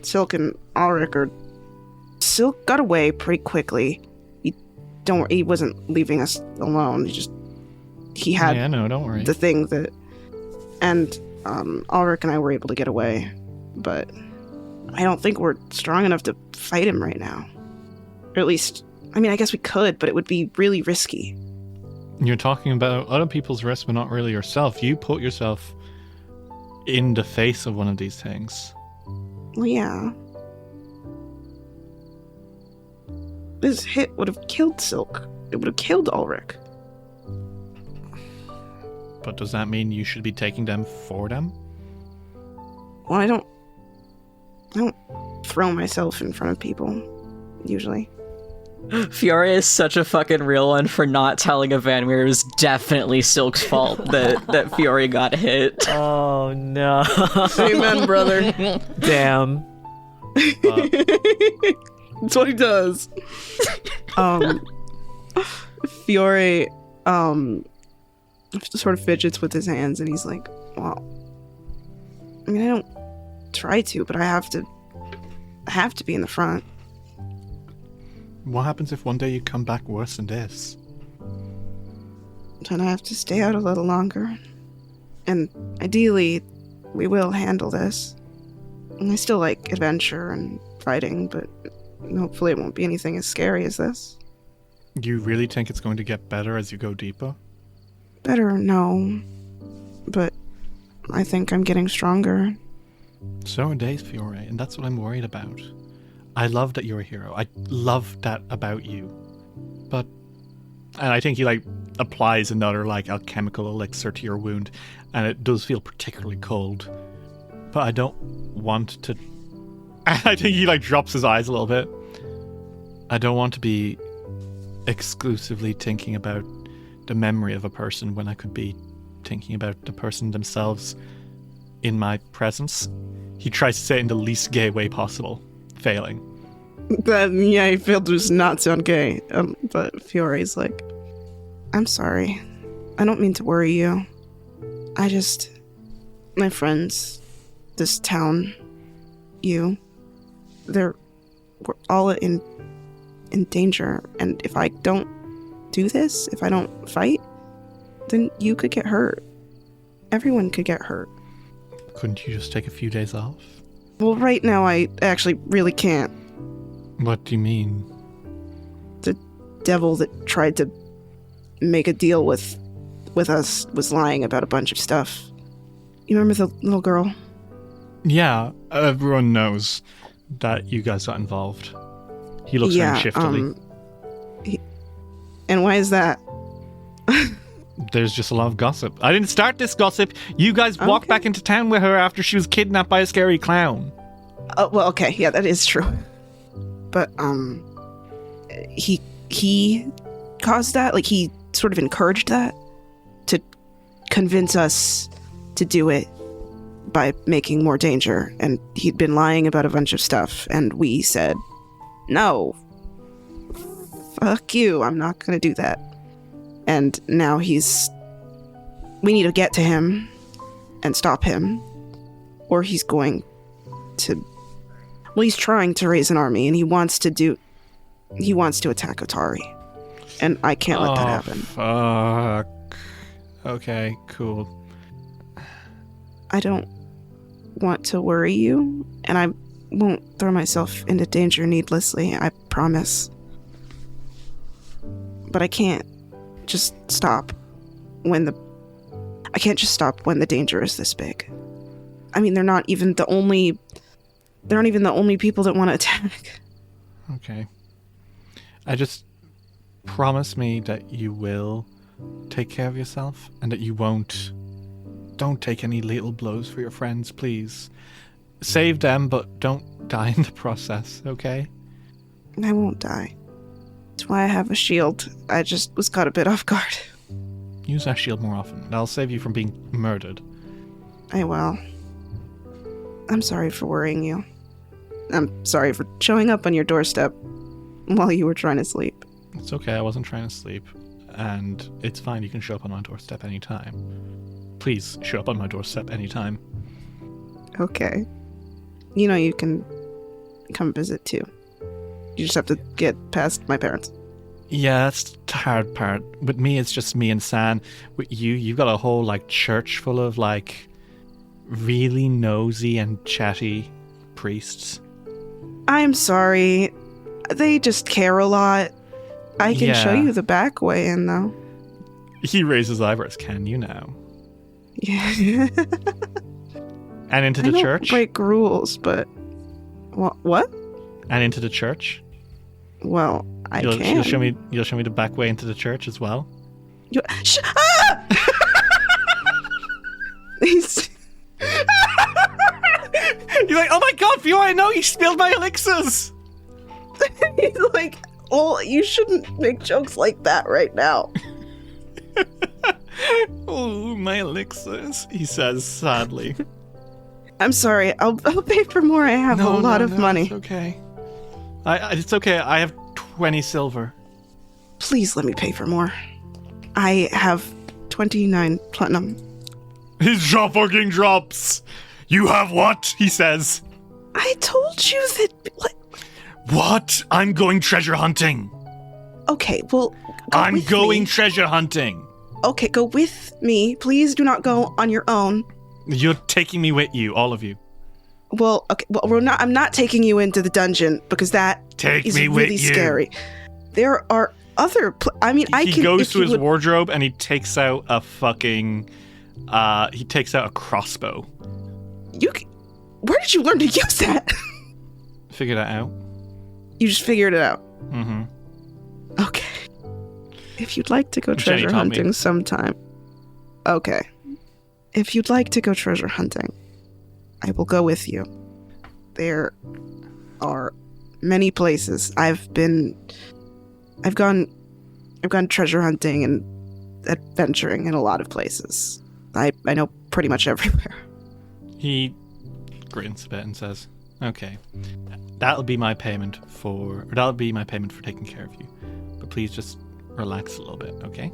Silk and Ulrich are... Silk got away pretty quickly. He wasn't leaving us alone. He had Yeah, no, don't worry. the thing that... And Ulrich and I were able to get away. But I don't think we're strong enough to fight him right now. Or at least... I guess we could, but it would be really risky. You're talking about other people's risk, but not really yourself. You put yourself in the face of one of these things. Well, yeah. This hit would have killed Silk. it would have killed Ulrich. But does that mean you should be taking them for them? Well, I don't throw myself in front of people, usually. Fiore is such a fucking real one for not telling Evanmir it was definitely Silk's fault that Fiore got hit. Oh no. Amen, brother. Damn. That's what he does. Fiore sort of fidgets with his hands and he's like, well, I mean, I don't try to, but I have to be in the front. What happens if one day you come back worse than this? Then I have to stay out a little longer. And ideally, we will handle this. And I still like adventure and fighting, but hopefully it won't be anything as scary as this. You really think it's going to get better as you go deeper? Better, no. But I think I'm getting stronger. So are days, Fiore, and that's what I'm worried about. I love that you're a hero. I love that about you. But, and I think he applies another alchemical elixir to your wound, and it does feel particularly cold. But I don't want to. I think he drops his eyes a little bit. I don't want to be exclusively thinking about the memory of a person when I could be thinking about the person themselves in my presence. He tries to say it in the least gay way possible, failing. He failed to just not sound gay. But Fiore's like, I'm sorry. I don't mean to worry you. My friends, this town, we're all in danger. And if I don't do this, if I don't fight, then you could get hurt. Everyone could get hurt. Couldn't you just take a few days off? Well, right now I actually really can't. What do you mean? The devil that tried to make a deal with us was lying about a bunch of stuff. You remember the little girl? Yeah, everyone knows that you guys got involved. He looks very shiftily. And why is that? There's just a lot of gossip. I didn't start this gossip. You guys walked back into town with her after she was kidnapped by a scary clown. Oh, well, okay. Yeah, that is true. But, he caused that? He sort of encouraged that? To convince us to do it by making more danger. And he'd been lying about a bunch of stuff. And we said, no. Fuck you. I'm not gonna do that. And now we need to get to him and stop him. Or he's going to, well, he's trying to raise an army and he wants to attack Otari. And I can't let that happen. Fuck. Okay, cool. I don't want to worry you, and I won't throw myself into danger needlessly, I promise. But I can't just stop when the danger is this big. I mean, they're not even the only people that want to attack. Okay. Promise me that you will take care of yourself and that you don't take any lethal blows for your friends, please. Save them, but don't die in the process, okay? I won't die. That's why I have a shield. I just was caught a bit off guard. Use that shield more often. That'll save you from being murdered. I will. I'm sorry for worrying you. I'm sorry for showing up on your doorstep while you were trying to sleep. It's okay, I wasn't trying to sleep. And it's fine, you can show up on my doorstep anytime. Please, show up on my doorstep anytime. Okay. You can come visit too. You just have to get past my parents. Yeah, that's the hard part. With me, it's just me and San. With you've got a whole, church full of, really nosy and chatty priests. I'm sorry. They just care a lot. I can show you the back way in, though. He raises eyebrows. Can you now? Yeah. And into the church? I don't break rules, but... What? And into the church? Well, You'll can. show me the back way into the church as well. Ah! He's You're like, oh my god, Fiora, no, you spilled my elixirs! like, well, you shouldn't make jokes like that right now. Oh, my elixirs, he says sadly. I'm sorry. I'll pay for more. I have a lot of money. It's okay. It's okay. I have 20 silver. Please let me pay for more. I have 29 platinum. His jaw fucking drops. You have what? He says. I told you that. What? I'm going treasure hunting. Okay, well, I'm going treasure hunting. Okay, go with me. Please do not go on your own. You're taking me with you, all of you. Well, okay. Well, I'm not taking you into the dungeon because that is really scary. There are other. He goes to his wardrobe and he takes out a fucking. He takes out a crossbow. Where did you learn to use that? Figure that out. You just figured it out. Mm-hmm. Okay. If you'd like to go Jenny treasure taught me. hunting sometime. Okay. If you'd like to go treasure hunting, I will go with you. There are many places. I've gone treasure hunting and adventuring in a lot of places. I know pretty much everywhere. He grins a bit and says, "Okay, that'll be my payment for taking care of you. But please just relax a little bit, okay?"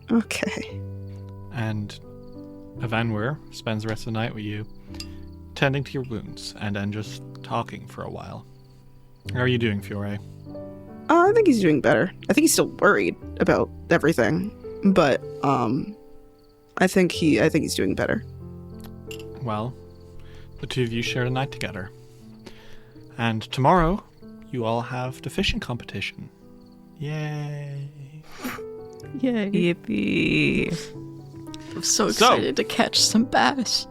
Okay. And Evanwer spends the rest of the night with you, tending to your wounds, and then just talking for a while. How are you doing, Fiore? I think he's doing better. I think he's still worried about everything, but I think he's doing better. Well, the two of you share the night together. And tomorrow, you all have the fishing competition. Yay. Yay. Yippee. I'm so excited to catch some bass.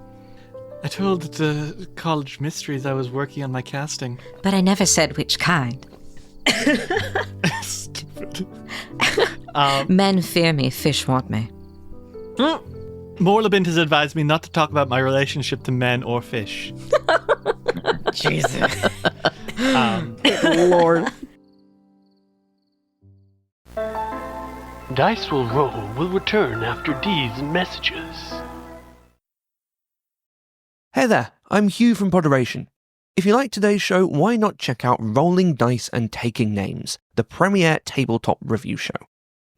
I told the college mysteries I was working on my casting. But I never said which kind. Stupid. Men fear me, fish want me. Morlabint has advised me not to talk about my relationship to men or fish. Jesus. Lord. Dice Will Roll will return after these messages. Hey there, I'm Hugh from Podderation. If you like today's show, why not check out Rolling Dice and Taking Names, the premier tabletop review show.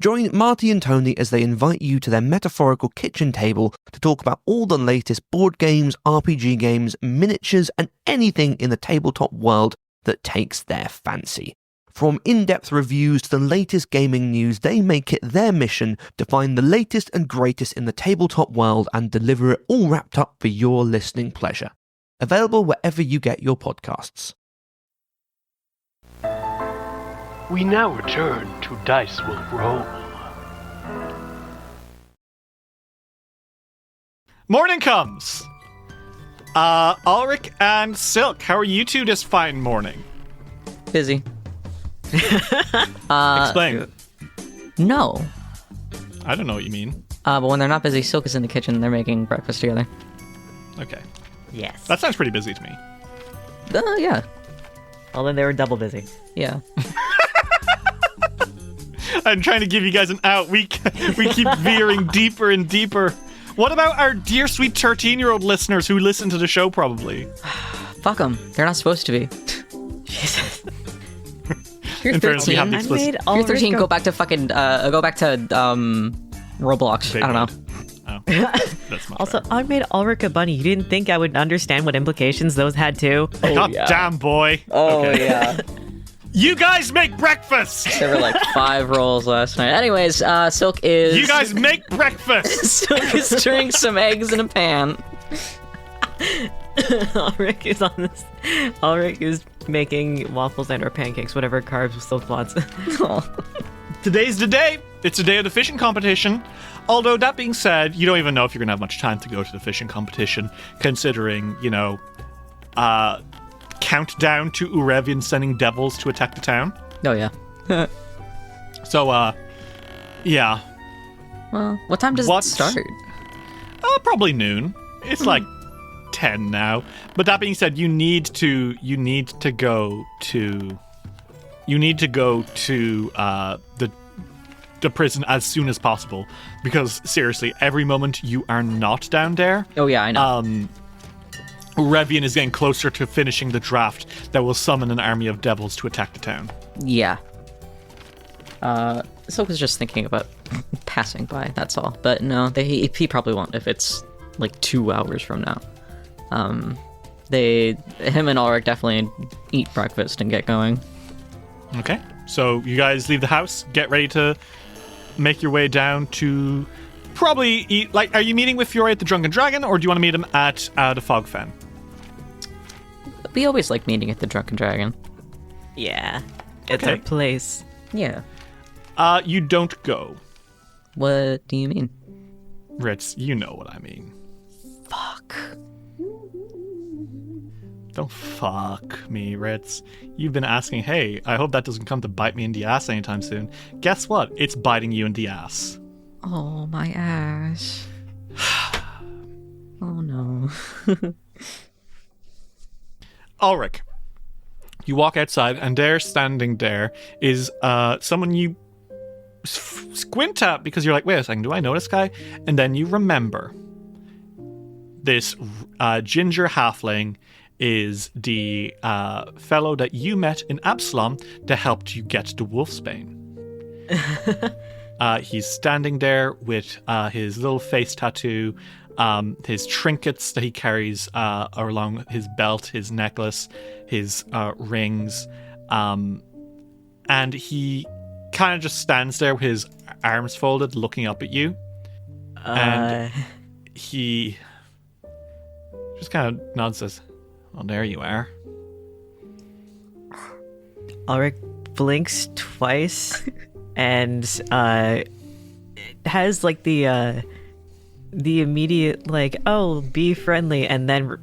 Join Marty and Tony as they invite you to their metaphorical kitchen table to talk about all the latest board games, RPG games, miniatures, and anything in the tabletop world that takes their fancy. From in-depth reviews to the latest gaming news, they make it their mission to find the latest and greatest in the tabletop world and deliver it all wrapped up for your listening pleasure. Available wherever you get your podcasts. We now return to Dice Will Roll. Morning comes! Ulrich and Silk, how are you two this fine morning? Busy. Explain. No. I don't know what you mean. But when they're not busy, Silk is in the kitchen. They're making breakfast together. Okay. Yes. That sounds pretty busy to me. Yeah. Well, then they were double busy. Yeah. I'm trying to give you guys an out. We keep veering deeper and deeper. What about our dear sweet 13-year-old listeners who listen to the show probably? Fuck them. They're not supposed to be. Jesus. You're In fairness, we 13. have the I explicit- made You're 13. Ulrich Go back to fucking. Go back to Roblox. Big I don't know. one. Oh, that's much Also, better. I made Ulrich a bunny. You didn't think I would understand what implications those had too? God damn, boy. Oh Okay. yeah. You guys make breakfast! There were like 5 rolls last night. Anyways, Silk is. You guys make breakfast! Silk is stirring some eggs in a pan. Ulrich is on this. Ulrich is making waffles and or pancakes, whatever carbs Silk wants. Today's the day. It's the day of the fishing competition. Although, that being said, you don't even know if you're going to have much time to go to the fishing competition, considering, countdown to Urevian sending devils to attack the town. Oh, yeah. So, yeah. Well, what time does it start? Probably noon. It's like 10 now. But that being said, you need to go to the prison as soon as possible, because seriously, every moment you are not down there, Oh, yeah, I know. Revian is getting closer to finishing the draft that will summon an army of devils to attack the town. Yeah. Silk was just thinking about passing by, that's all. But no, he probably won't if it's like 2 hours from now. Him and Ulrich definitely eat breakfast and get going. Okay, so you guys leave the house, get ready to make your way down to probably eat. Like, are you meeting with Fiore at the Drunken Dragon, or do you want to meet him at the Fogfen? We always like meeting at the Drunken Dragon. Yeah, it's Okay. our place. Yeah. You don't go. What do you mean? Ritz, you know what I mean. Fuck. Don't fuck me, Ritz. You've been asking, hey, I hope that doesn't come to bite me in the ass anytime soon. Guess what? It's biting you in the ass. Oh, my ass. Oh, no. Ulrich, you walk outside, and there, standing there, is someone you squint at because you're like, wait a second, do I know this guy? And then you remember this ginger halfling is the fellow that you met in Absalom that helped you get to Wolfsbane. He's standing there with his little face tattoo, his trinkets that he carries along his belt, his necklace, his rings, and he kind of just stands there with his arms folded, looking up at you. And he just kind of nods and says, well, there you are. Ulrich blinks twice and has like the immediate like, oh, be friendly, and then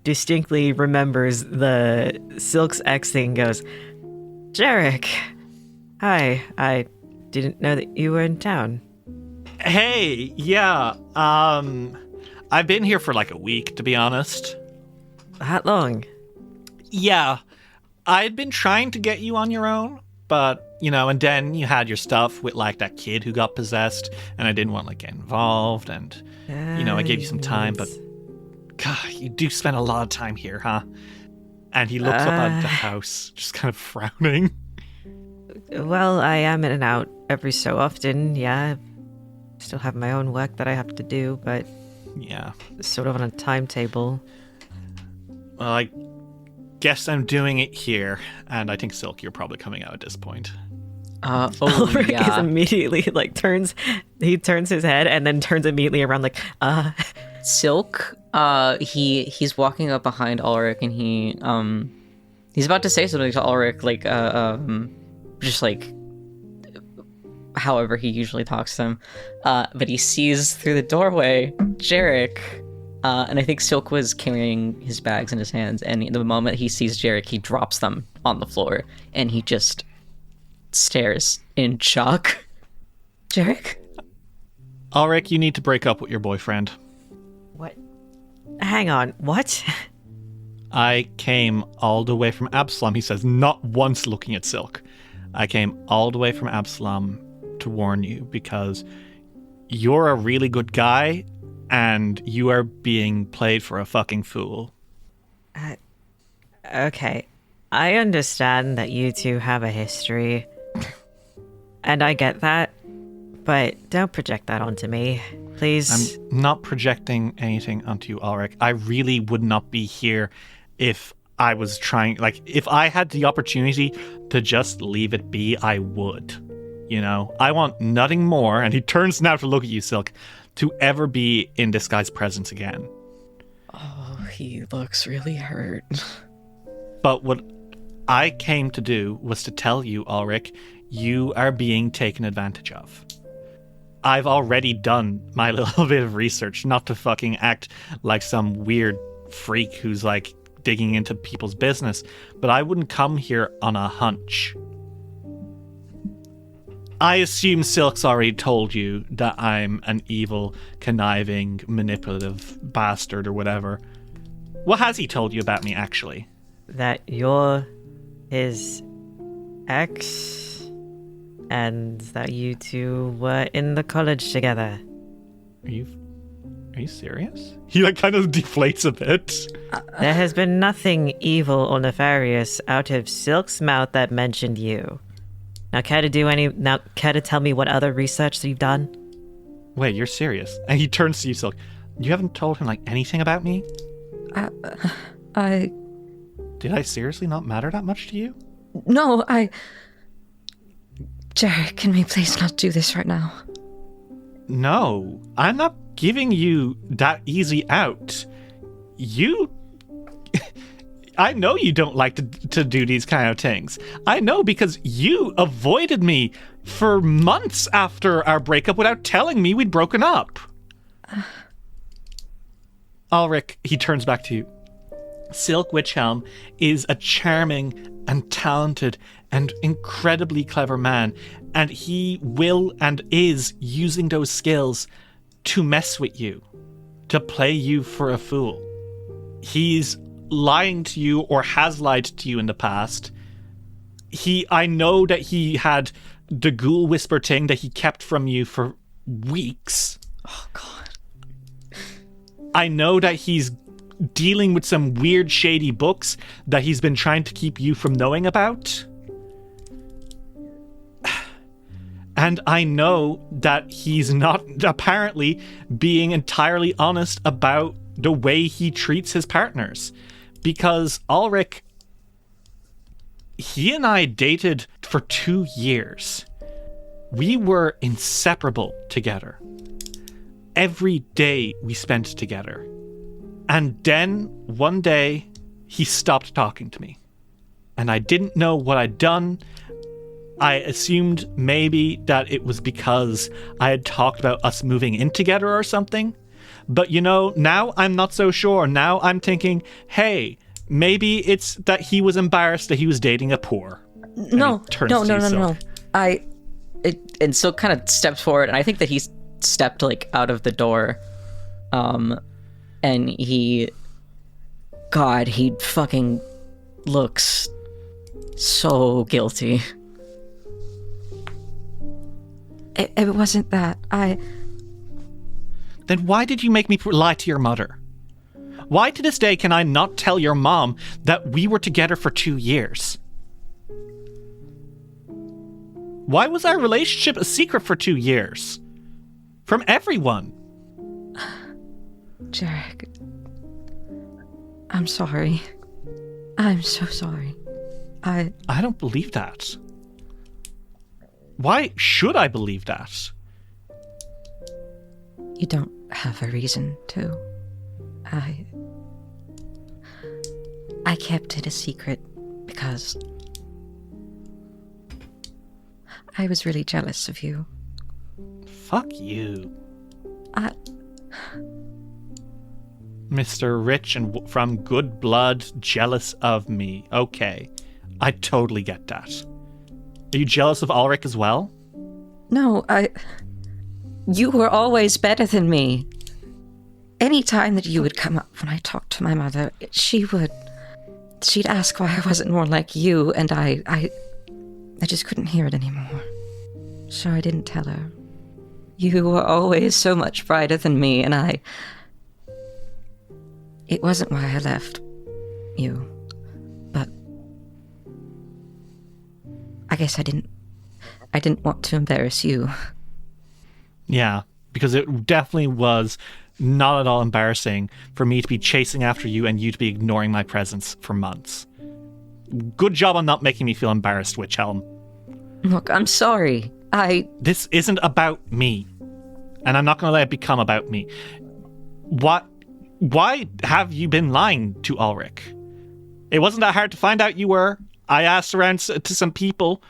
distinctly remembers the Silk's ex thing, goes, Jarek, hi, I didn't know that you were in town. Hey, yeah, I've been here for like a week, to be honest. How long? Yeah, I'd been trying to get you on your own, but, you know, and then you had your stuff with, like, that kid who got possessed, and I didn't want to, like, get involved, and, you know, I gave you some time, but, God, you do spend a lot of time here, huh? And he looks up at the house, just kind of frowning. Well, I am in and out every so often, yeah. Still have my own work that I have to do, but Yeah. sort of on a timetable. Well, I guess I'm doing it here, and I think, Silk, you're probably coming out at this point. Ulrich is yeah. immediately like turns his head and then turns immediately around like, Silk, he's walking up behind Ulrich, and he's about to say something to Ulrich, like, just like, however he usually talks to him, but he sees through the doorway Jarek, and I think Silk was carrying his bags in his hands, and the moment he sees Jarek, he drops them on the floor, and he just stares in shock. Jarek? Ulrich, you need to break up with your boyfriend. what? Hang on, what? I came all the way from Absalom, he says, not once looking at Silk. I came all the way from Absalom to warn you because you're a really good guy and you are being played for a fucking fool. Okay, I understand that you two have a history, and I get that, but don't project that onto me, please. I'm not projecting anything onto you, Ulrich. I really would not be here if I was trying, like, if I had the opportunity to just leave it be, I would. You know, I want nothing more, and he turns now to look at you, Silk, to ever be in this guy's presence again. Oh, he looks really hurt. But what I came to do was to tell you, Ulrich, you are being taken advantage of. I've already done my little bit of research, not to fucking act like some weird freak who's like digging into people's business, but I wouldn't come here on a hunch. I assume Silk's already told you that I'm an evil, conniving, manipulative bastard or whatever. What has he told you about me, actually? That you're his ex, and that you two were in the college together. Are you serious? He kind of deflates a bit. There has been nothing evil or nefarious out of Silk's mouth that mentioned you. Now, care to tell me what other research that you've done? Wait, you're serious? And he turns to you, Silk. You haven't told him anything about me? Did I seriously not matter that much to you? No, Jared, can we please not do this right now? No, I'm not giving you that easy out. I know you don't like to do these kind of things. I know, because you avoided me for months after our breakup without telling me we'd broken up. Ulrich, he turns back to you. Silk Witchhelm is a charming and talented and incredibly clever man, and he will and is using those skills to mess with you, to play you for a fool. He's lying to you or has lied to you in the past. I know that he had the ghoul whisper thing that he kept from you for weeks. Oh, God. I know that he's dealing with some weird, shady books that he's been trying to keep you from knowing about. And I know that he's not apparently being entirely honest about the way he treats his partners. Because Ulrich, he and I dated for 2 years. We were inseparable together. Every day we spent together. And then one day he stopped talking to me. And I didn't know what I'd done. I assumed maybe that it was because I had talked about us moving in together or something. But now I'm not so sure. Now I'm thinking, hey, maybe it's that he was embarrassed that he was dating a poor. No. And Silk kind of steps forward, and I think that he stepped out of the door. And he fucking looks so guilty. It wasn't that. Then why did you make me lie to your mother? Why to this day can I not tell your mom that we were together for 2 years? Why was our relationship a secret for 2 years? From everyone. Jarek, I'm sorry. I'm so sorry. I don't believe that. Why should I believe that? You don't have a reason to. I kept it a secret because I was really jealous of you. Fuck you. Mr. Rich and from good blood, jealous of me. Okay. I totally get that. Are you jealous of Ulrich as well? No, you were always better than me. Any time that you would come up when I talked to my mother, she'd ask why I wasn't more like you, and I just couldn't hear it anymore. So I didn't tell her. You were always so much brighter than me, and it wasn't why I left you, but I guess I didn't want to embarrass you. Yeah, because it definitely was not at all embarrassing for me to be chasing after you and you to be ignoring my presence for months. Good job on not making me feel embarrassed, Witchhelm. Look, I'm sorry. This isn't about me, and I'm not going to let it become about me. Why have you been lying to Ulrich? It wasn't that hard to find out you were. I asked around to some people.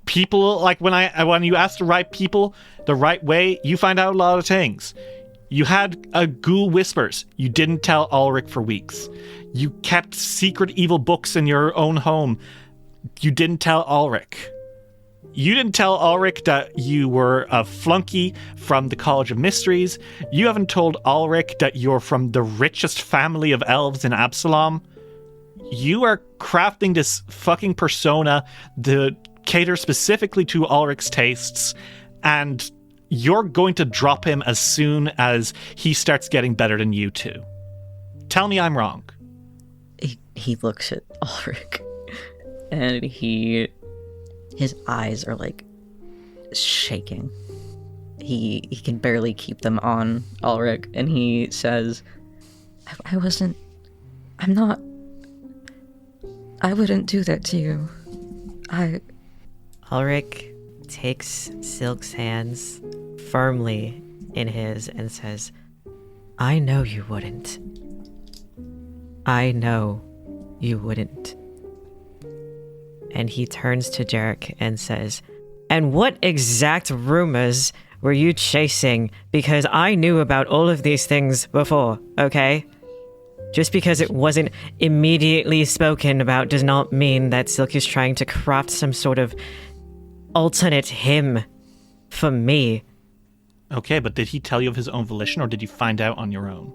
People, when you ask the right people the right way, you find out a lot of things. You had a ghoul whispers. You didn't tell Ulrich for weeks. You kept secret evil books in your own home. You didn't tell Ulrich. You didn't tell Ulrich that you were a flunky from the College of Mysteries. You haven't told Ulrich that you're from the richest family of elves in Absalom. You are crafting this fucking persona to cater specifically to Ulrich's tastes, and you're going to drop him as soon as he starts getting better than you two. Tell me I'm wrong. He looks at Ulrich, and his eyes are like shaking. He can barely keep them on Ulrich, and he says, I wouldn't do that to you. Ulrich takes Silk's hands firmly in his and says, I know you wouldn't. I know you wouldn't. And he turns to Jarek and says, and what exact rumors were you chasing? Because I knew about all of these things before, okay? Just because it wasn't immediately spoken about does not mean that Silk is trying to craft some sort of alternate him for me. Okay, but did he tell you of his own volition, or did you find out on your own?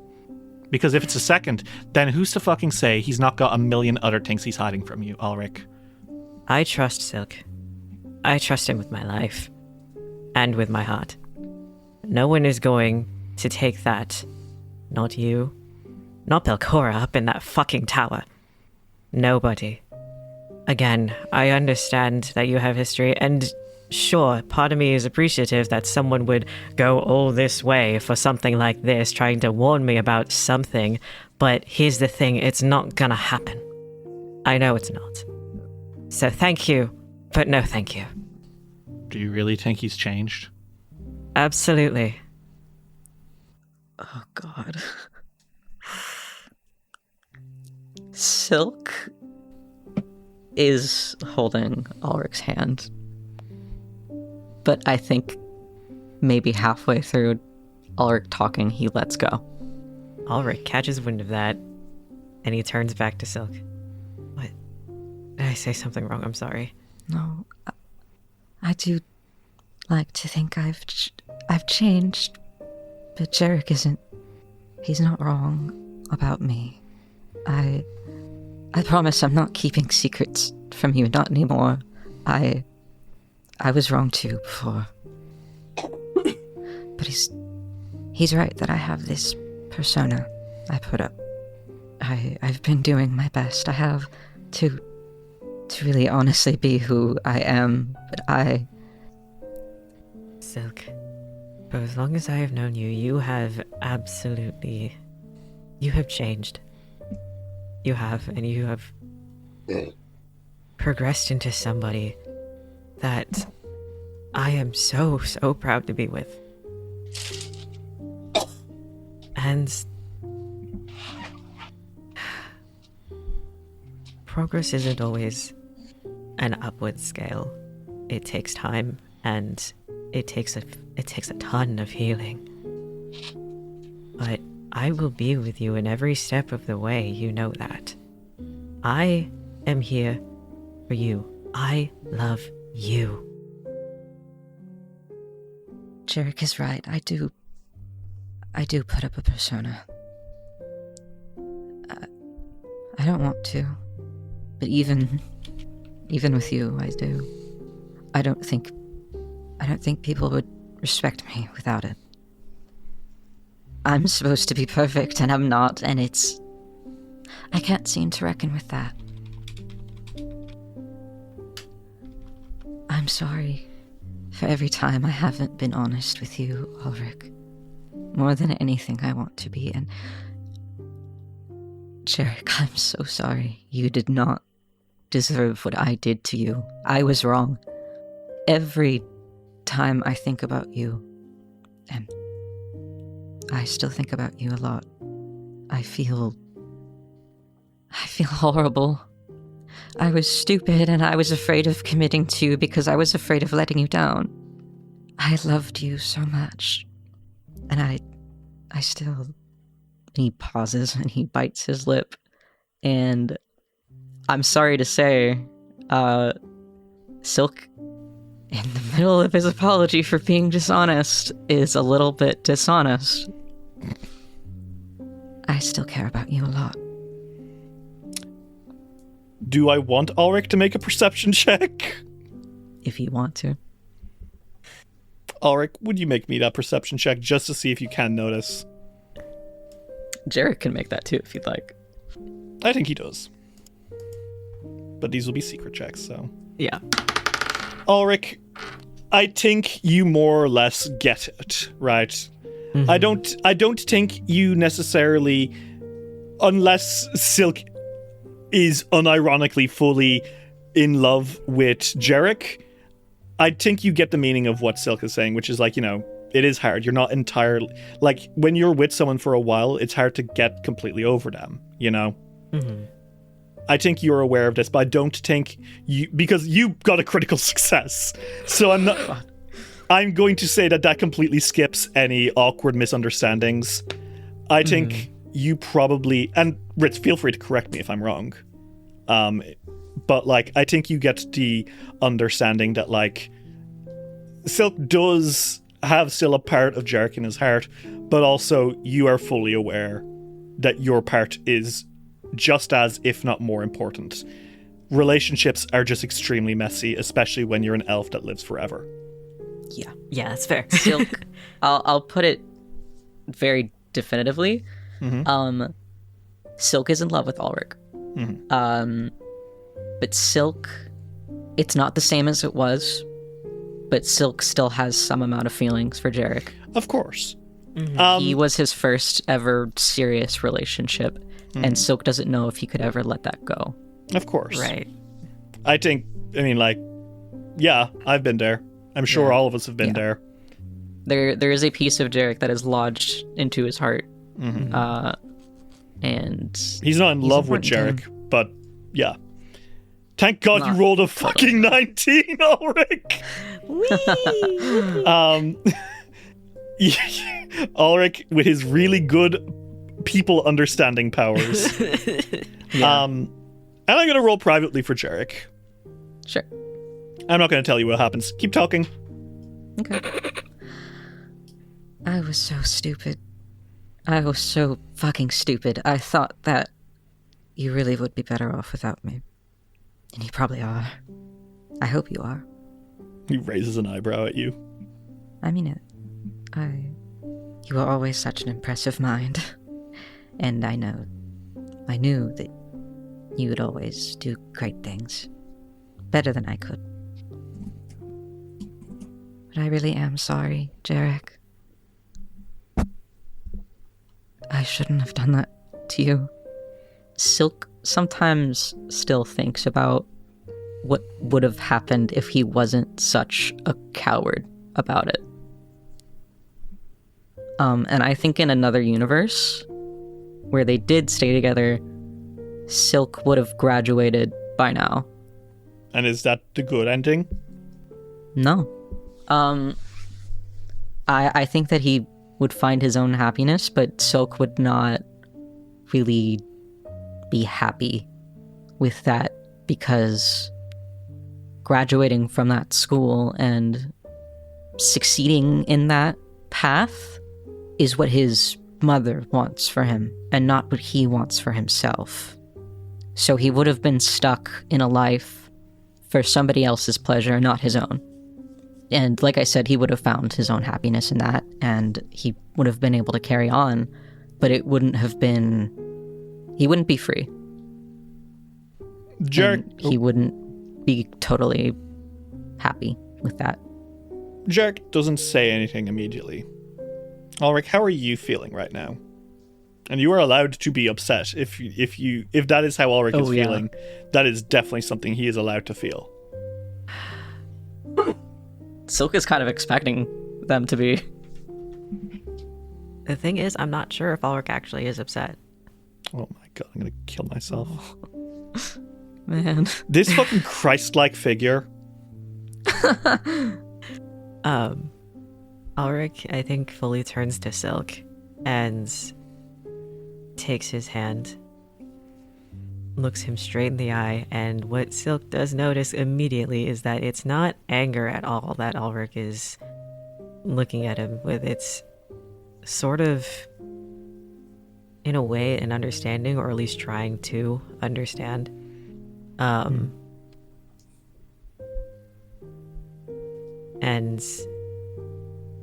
Because if it's a second, then who's to fucking say he's not got a million other things he's hiding from you, Ulrich? I trust Silk. I trust him with my life. And with my heart. No one is going to take that. Not you. Not Belcorra up in that fucking tower. Nobody. Again, I understand that you have history, and sure, part of me is appreciative that someone would go all this way for something like this, trying to warn me about something, but here's the thing, it's not gonna happen. I know it's not. So thank you, but no thank you. Do you really think he's changed? Absolutely. Oh, God. Silk is holding Ulrich's hand. But I think maybe halfway through Ulrich talking, he lets go. Ulrich catches wind of that, and he turns back to Silk. What? Did I say something wrong? I'm sorry. No, I do like to think I've changed, but Jarek isn't. He's not wrong about me. I promise I'm not keeping secrets from you, not anymore. I was wrong too before. But he's right that I have this persona I put up. I've been doing my best. I have to really honestly be who I am, but Silk, for as long as I have known you, you have changed. You have, and you have progressed into somebody that I am so proud to be with. And progress isn't always an upward scale. It takes time, and it takes a ton of healing. But I will be with you in every step of the way, you know that. I am here for you. I love you. Jarek is right. I do put up a persona. I don't want to, but even with you, I do. I don't think people would respect me without it. I'm supposed to be perfect, and I'm not, and I can't seem to reckon with that. I'm sorry for every time I haven't been honest with you, Ulrich. More than anything, I want to be, and Jarek, I'm so sorry. You did not deserve what I did to you. I was wrong. Every time I think about you, and I still think about you a lot, I feel horrible. I was stupid, and I was afraid of committing to you because I was afraid of letting you down. I loved you so much, and I He pauses and he bites his lip. And I'm sorry to say, Silk, in the middle of his apology for being dishonest, is a little bit dishonest. I still care about you a lot. Do I want Ulrich to make a perception check? If you want to. Ulrich, would you make me that perception check just to see if you can notice? Jarek can make that too if you'd like. I think he does. But these will be secret checks, so... Yeah. Ulrich, I think you more or less get it, right? Mm-hmm. I don't think you necessarily, unless Silk is unironically fully in love with Jarek, I think you get the meaning of what Silk is saying, which is like, it is hard. You're not entirely... Like, when you're with someone for a while, it's hard to get completely over them, Mm-hmm. I think you're aware of this, but I don't think you... Because you got a critical success. So I'm going to say that completely skips any awkward misunderstandings. I think you probably... And Ritz, feel free to correct me if I'm wrong. But, I think you get the understanding that, Silk does have still a part of Jarek in his heart, but also you are fully aware that your part is just as, if not more important. Relationships are just extremely messy, especially when you're an elf that lives forever. Yeah. Yeah, that's fair. Silk, I'll put it very definitively. Mm-hmm. Silk is in love with Ulrich. Mm-hmm. But Silk, it's not the same as it was, but Silk still has some amount of feelings for Jarek. Of course. Mm-hmm. He was his first ever serious relationship, and Silk doesn't know if he could ever let that go. Of course. Right. I've been there. I'm sure all of us have been there. There is a piece of Jarek that is lodged into his heart. Mm-hmm. And he's not in love with Jarek, but yeah. Thank God you rolled a fucking 19, Ulrich! Ulrich, with his really good people understanding powers. And I'm going to roll privately for Jarek. Sure. I'm not going to tell you what happens. Keep talking. Okay. I was so stupid. I was so fucking stupid. I thought that you really would be better off without me. And you probably are. I hope you are. He raises an eyebrow at you. I mean it. You were always such an impressive mind. And I knew that you would always do great things. Better than I could. But I really am sorry, Jarek. I shouldn't have done that to you. Silk sometimes still thinks about what would have happened if he wasn't such a coward about it. And I think in another universe, where they did stay together, Silk would have graduated by now. And is that the good ending? No. I think that he would find his own happiness, but Silk would not really be happy with that, because graduating from that school and succeeding in that path is what his mother wants for him and not what he wants for himself. So he would have been stuck in a life for somebody else's pleasure, not his own. And like I said, he would have found his own happiness in that, and he would have been able to carry on, but it wouldn't have been... He wouldn't be free. He wouldn't be totally happy with that. Jarek doesn't say anything immediately. Ulrich, how are you feeling right now? And you are allowed to be upset if that is how Ulrich is feeling. That is definitely something he is allowed to feel. Silk is kind of expecting them to be. The thing is, I'm not sure if Ulrich actually is upset. Oh my god, I'm gonna kill myself. Man. This fucking Christ-like figure. Ulrich, I think, fully turns to Silk and takes his hand, looks him straight in the eye, and what Silk does notice immediately is that it's not anger at all that Ulrich is looking at him with. It's sort of, in a way, an understanding, or at least trying to understand. And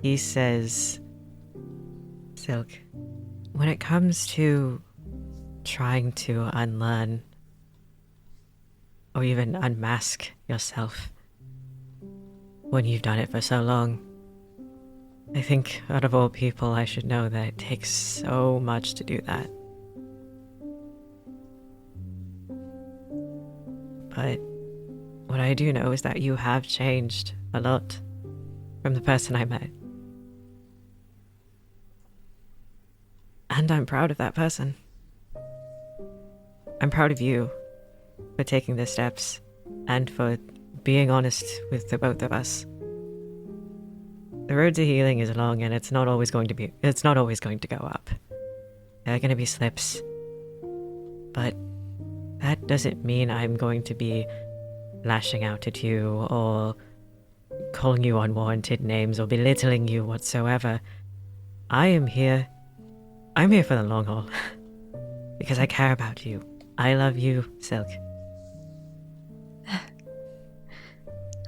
he says, Silk, when it comes to trying to unlearn or even unmask yourself when you've done it for so long, I think out of all people I should know that it takes so much to do that. But what I do know is that you have changed a lot from the person I met. And I'm proud of that person. I'm proud of you for taking the steps and for being honest with the both of us. The road to healing is long, and it's not always going to go up. There are going to be slips. But that doesn't mean I'm going to be lashing out at you or calling you unwarranted names or belittling you whatsoever. I'm here for the long haul. Because I care about you. I love you, Silk.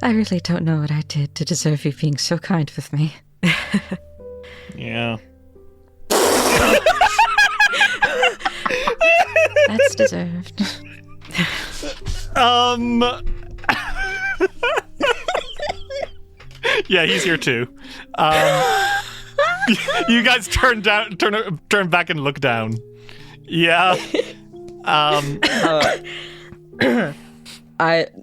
I really don't know what I did to deserve you being so kind with me. Yeah. That's deserved. Yeah, he's here too. You guys turn back and look down. Yeah.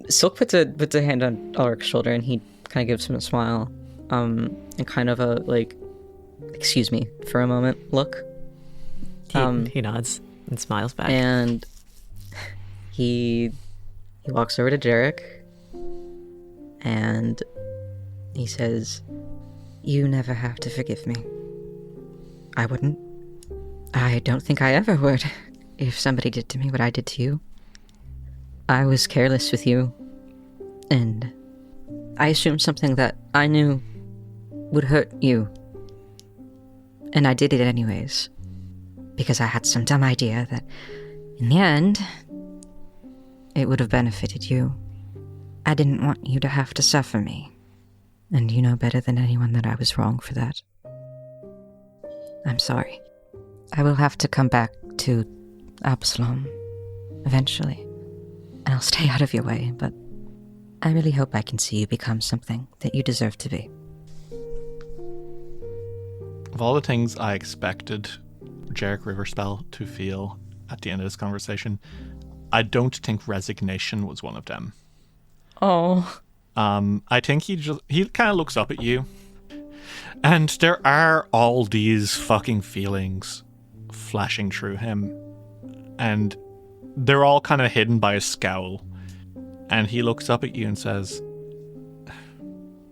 Silk puts a hand on Ulrich's shoulder, and he kind of gives him a smile, and kind of a like, excuse me for a moment look. He nods and smiles back, and he walks over to Jarek, and he says, "You never have to forgive me. I wouldn't. I don't think I ever would if somebody did to me what I did to you. I was careless with you, and I assumed something that I knew would hurt you. And I did it anyways, because I had some dumb idea that, in the end, it would have benefited you. I didn't want you to have to suffer me, and you know better than anyone that I was wrong for that. I'm sorry. I will have to come back to Absalom eventually. And I'll stay out of your way, but I really hope I can see you become something that you deserve to be." Of all the things I expected Jarek Riverspell to feel at the end of this conversation, I don't think resignation was one of them. Oh. I think he kind of looks up at you, and there are all these fucking feelings flashing through him, and they're all kind of hidden by a scowl. And he looks up at you and says,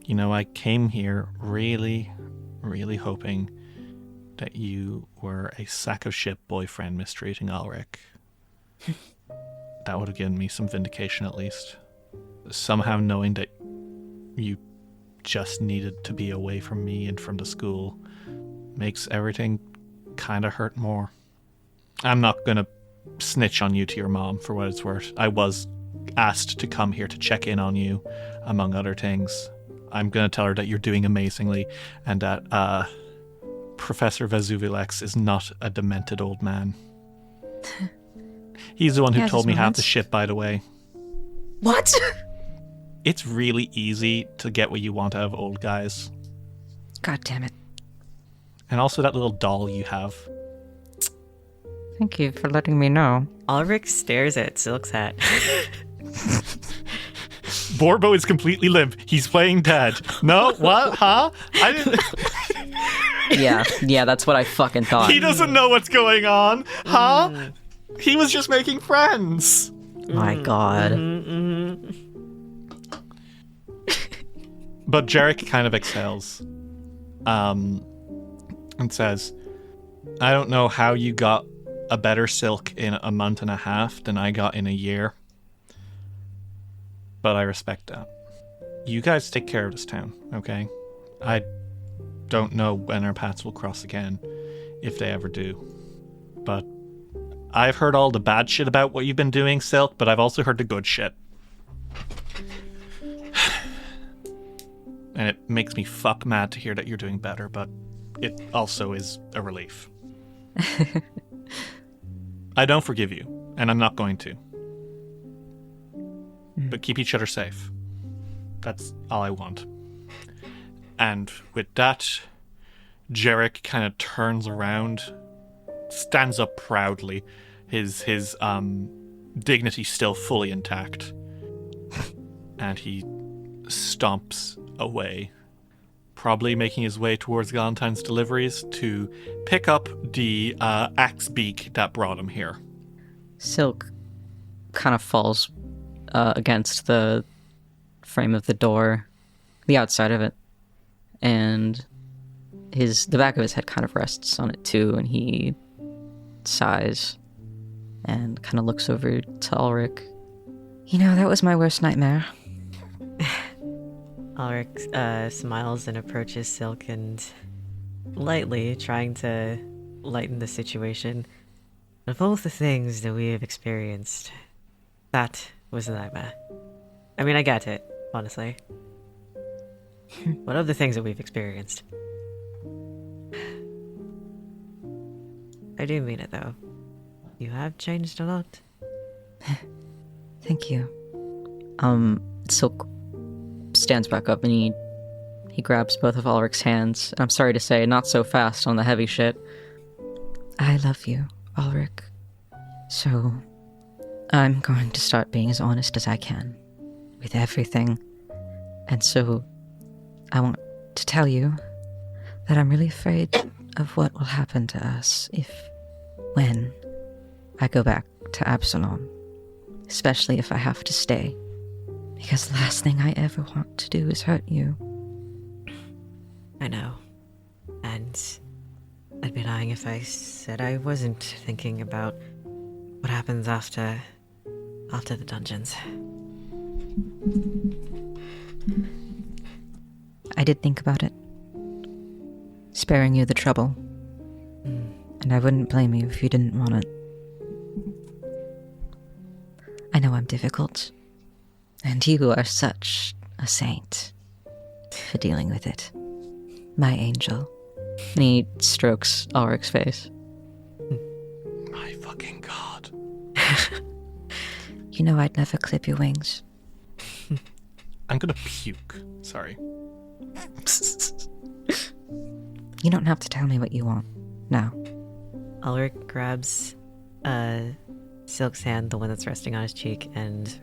"You know, I came here really, really hoping that you were a sack of shit boyfriend mistreating Ulrich. That would have given me some vindication at least. Somehow knowing that you just needed to be away from me and from the school makes everything kind of hurt more. I'm not going to snitch on you to your mom for what it's worth. I was asked to come here to check in on you, among other things. I'm going to tell her that you're doing amazingly and that Professor Vesuvilex is not a demented old man." He's the one who told me half the shit, by the way. What? It's really easy to get what you want out of old guys. God damn it. And also that little doll you have. Thank you for letting me know. Ulrich stares at Silk's hat. Borbo is completely limp. He's playing dead. No? What? Huh? I didn't... Yeah, that's what I fucking thought. He doesn't know what's going on. Huh? He was just making friends. My God. But Jarek kind of exhales and says, I don't know how you got a better silk in a month and a half than I got in a year. But I respect that. You guys take care of this town, okay? I don't know when our paths will cross again, if they ever do. But I've heard all the bad shit about what you've been doing, Silk, but I've also heard the good shit. And it makes me fuck mad to hear that you're doing better, but it also is a relief. I don't forgive you, and I'm not going to. But keep each other safe. That's all I want. And with that, Jarek kind of turns around, stands up proudly, his dignity still fully intact, and he stomps away, probably making his way towards Galentine's deliveries to pick up the axe beak that brought him here. Silk kind of falls against the frame of the door, the outside of it, and the back of his head kind of rests on it too, and he sighs and kind of looks over to Ulrich. You know, that was my worst nightmare. Ulrich smiles and approaches Silk and lightly trying to lighten the situation. Of all the things that we have experienced, that was a nightmare. I mean, I get it, honestly. What other things that we've experienced? I do mean it, though. You have changed a lot. Thank you. Silk stands back up and he grabs both of Ulrich's hands. And I'm sorry to say, not so fast on the heavy shit. I love you, Ulrich. So, I'm going to start being as honest as I can with everything. And so, I want to tell you that I'm really afraid of what will happen to us when I go back to Absalom. Especially if I have to stay. Because the last thing I ever want to do is hurt you. I know. And I'd be lying if I said I wasn't thinking about what happens after the dungeons. I did think about it. Sparing you the trouble. And I wouldn't blame you if you didn't want it. I know I'm difficult. And you are such a saint for dealing with it. My angel. And he strokes Ulrich's face. My fucking god. You know I'd never clip your wings. I'm gonna puke. Sorry. You don't have to tell me what you want. No. Ulrich grabs Silk's hand, the one that's resting on his cheek, and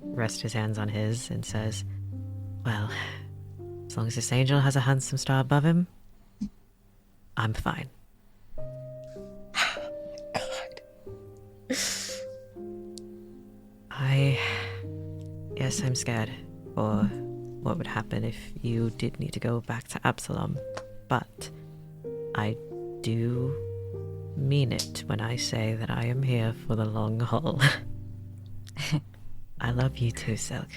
rests his hands on his and says, well, as long as this angel has a handsome star above him, I'm fine. Yes, I'm scared for what would happen if you did need to go back to Absalom, but I do mean it when I say that I am here for the long haul. I love you too, Silk,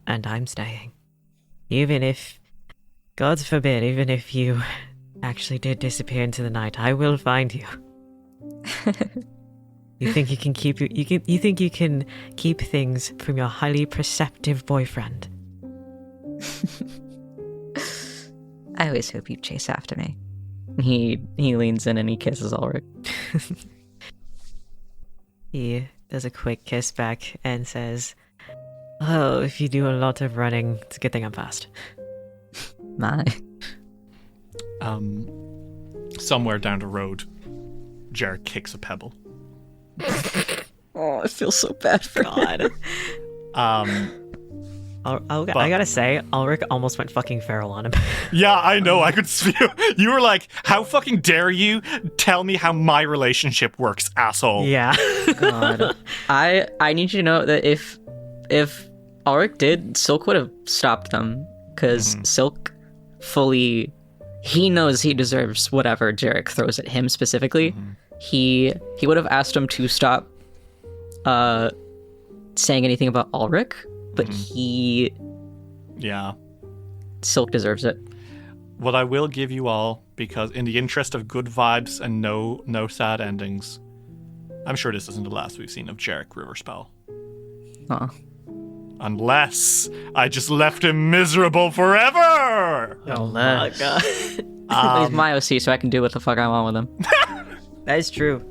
and I'm staying. Even if, God forbid, even if you actually did disappear into the night, I will find you. You think you can keep things from your highly perceptive boyfriend? I always hope you'd chase after me. He leans in and he kisses Ulrich. He does a quick kiss back and says, oh, if you do a lot of running, it's a good thing I'm fast. My. Somewhere down the road, Jared kicks a pebble. Oh, I feel so bad for God. I gotta say, Ulrich almost went fucking feral on him. Yeah, I know. I could feel. You were like, how fucking dare you tell me how my relationship works, asshole. Yeah. God. I need you to know that if Ulrich did, Silk would have stopped them. Because Silk fully he knows he deserves whatever Jarek throws at him specifically. Mm-hmm. He would have asked him to stop saying anything about Ulrich, but he Silk deserves it. What I will give you all, because in the interest of good vibes and no sad endings, I'm sure this isn't the last we've seen of Jarek Riverspell. Huh. Unless I just left him miserable forever! Oh my god. He's my OC, so I can do what the fuck I want with him. That is true.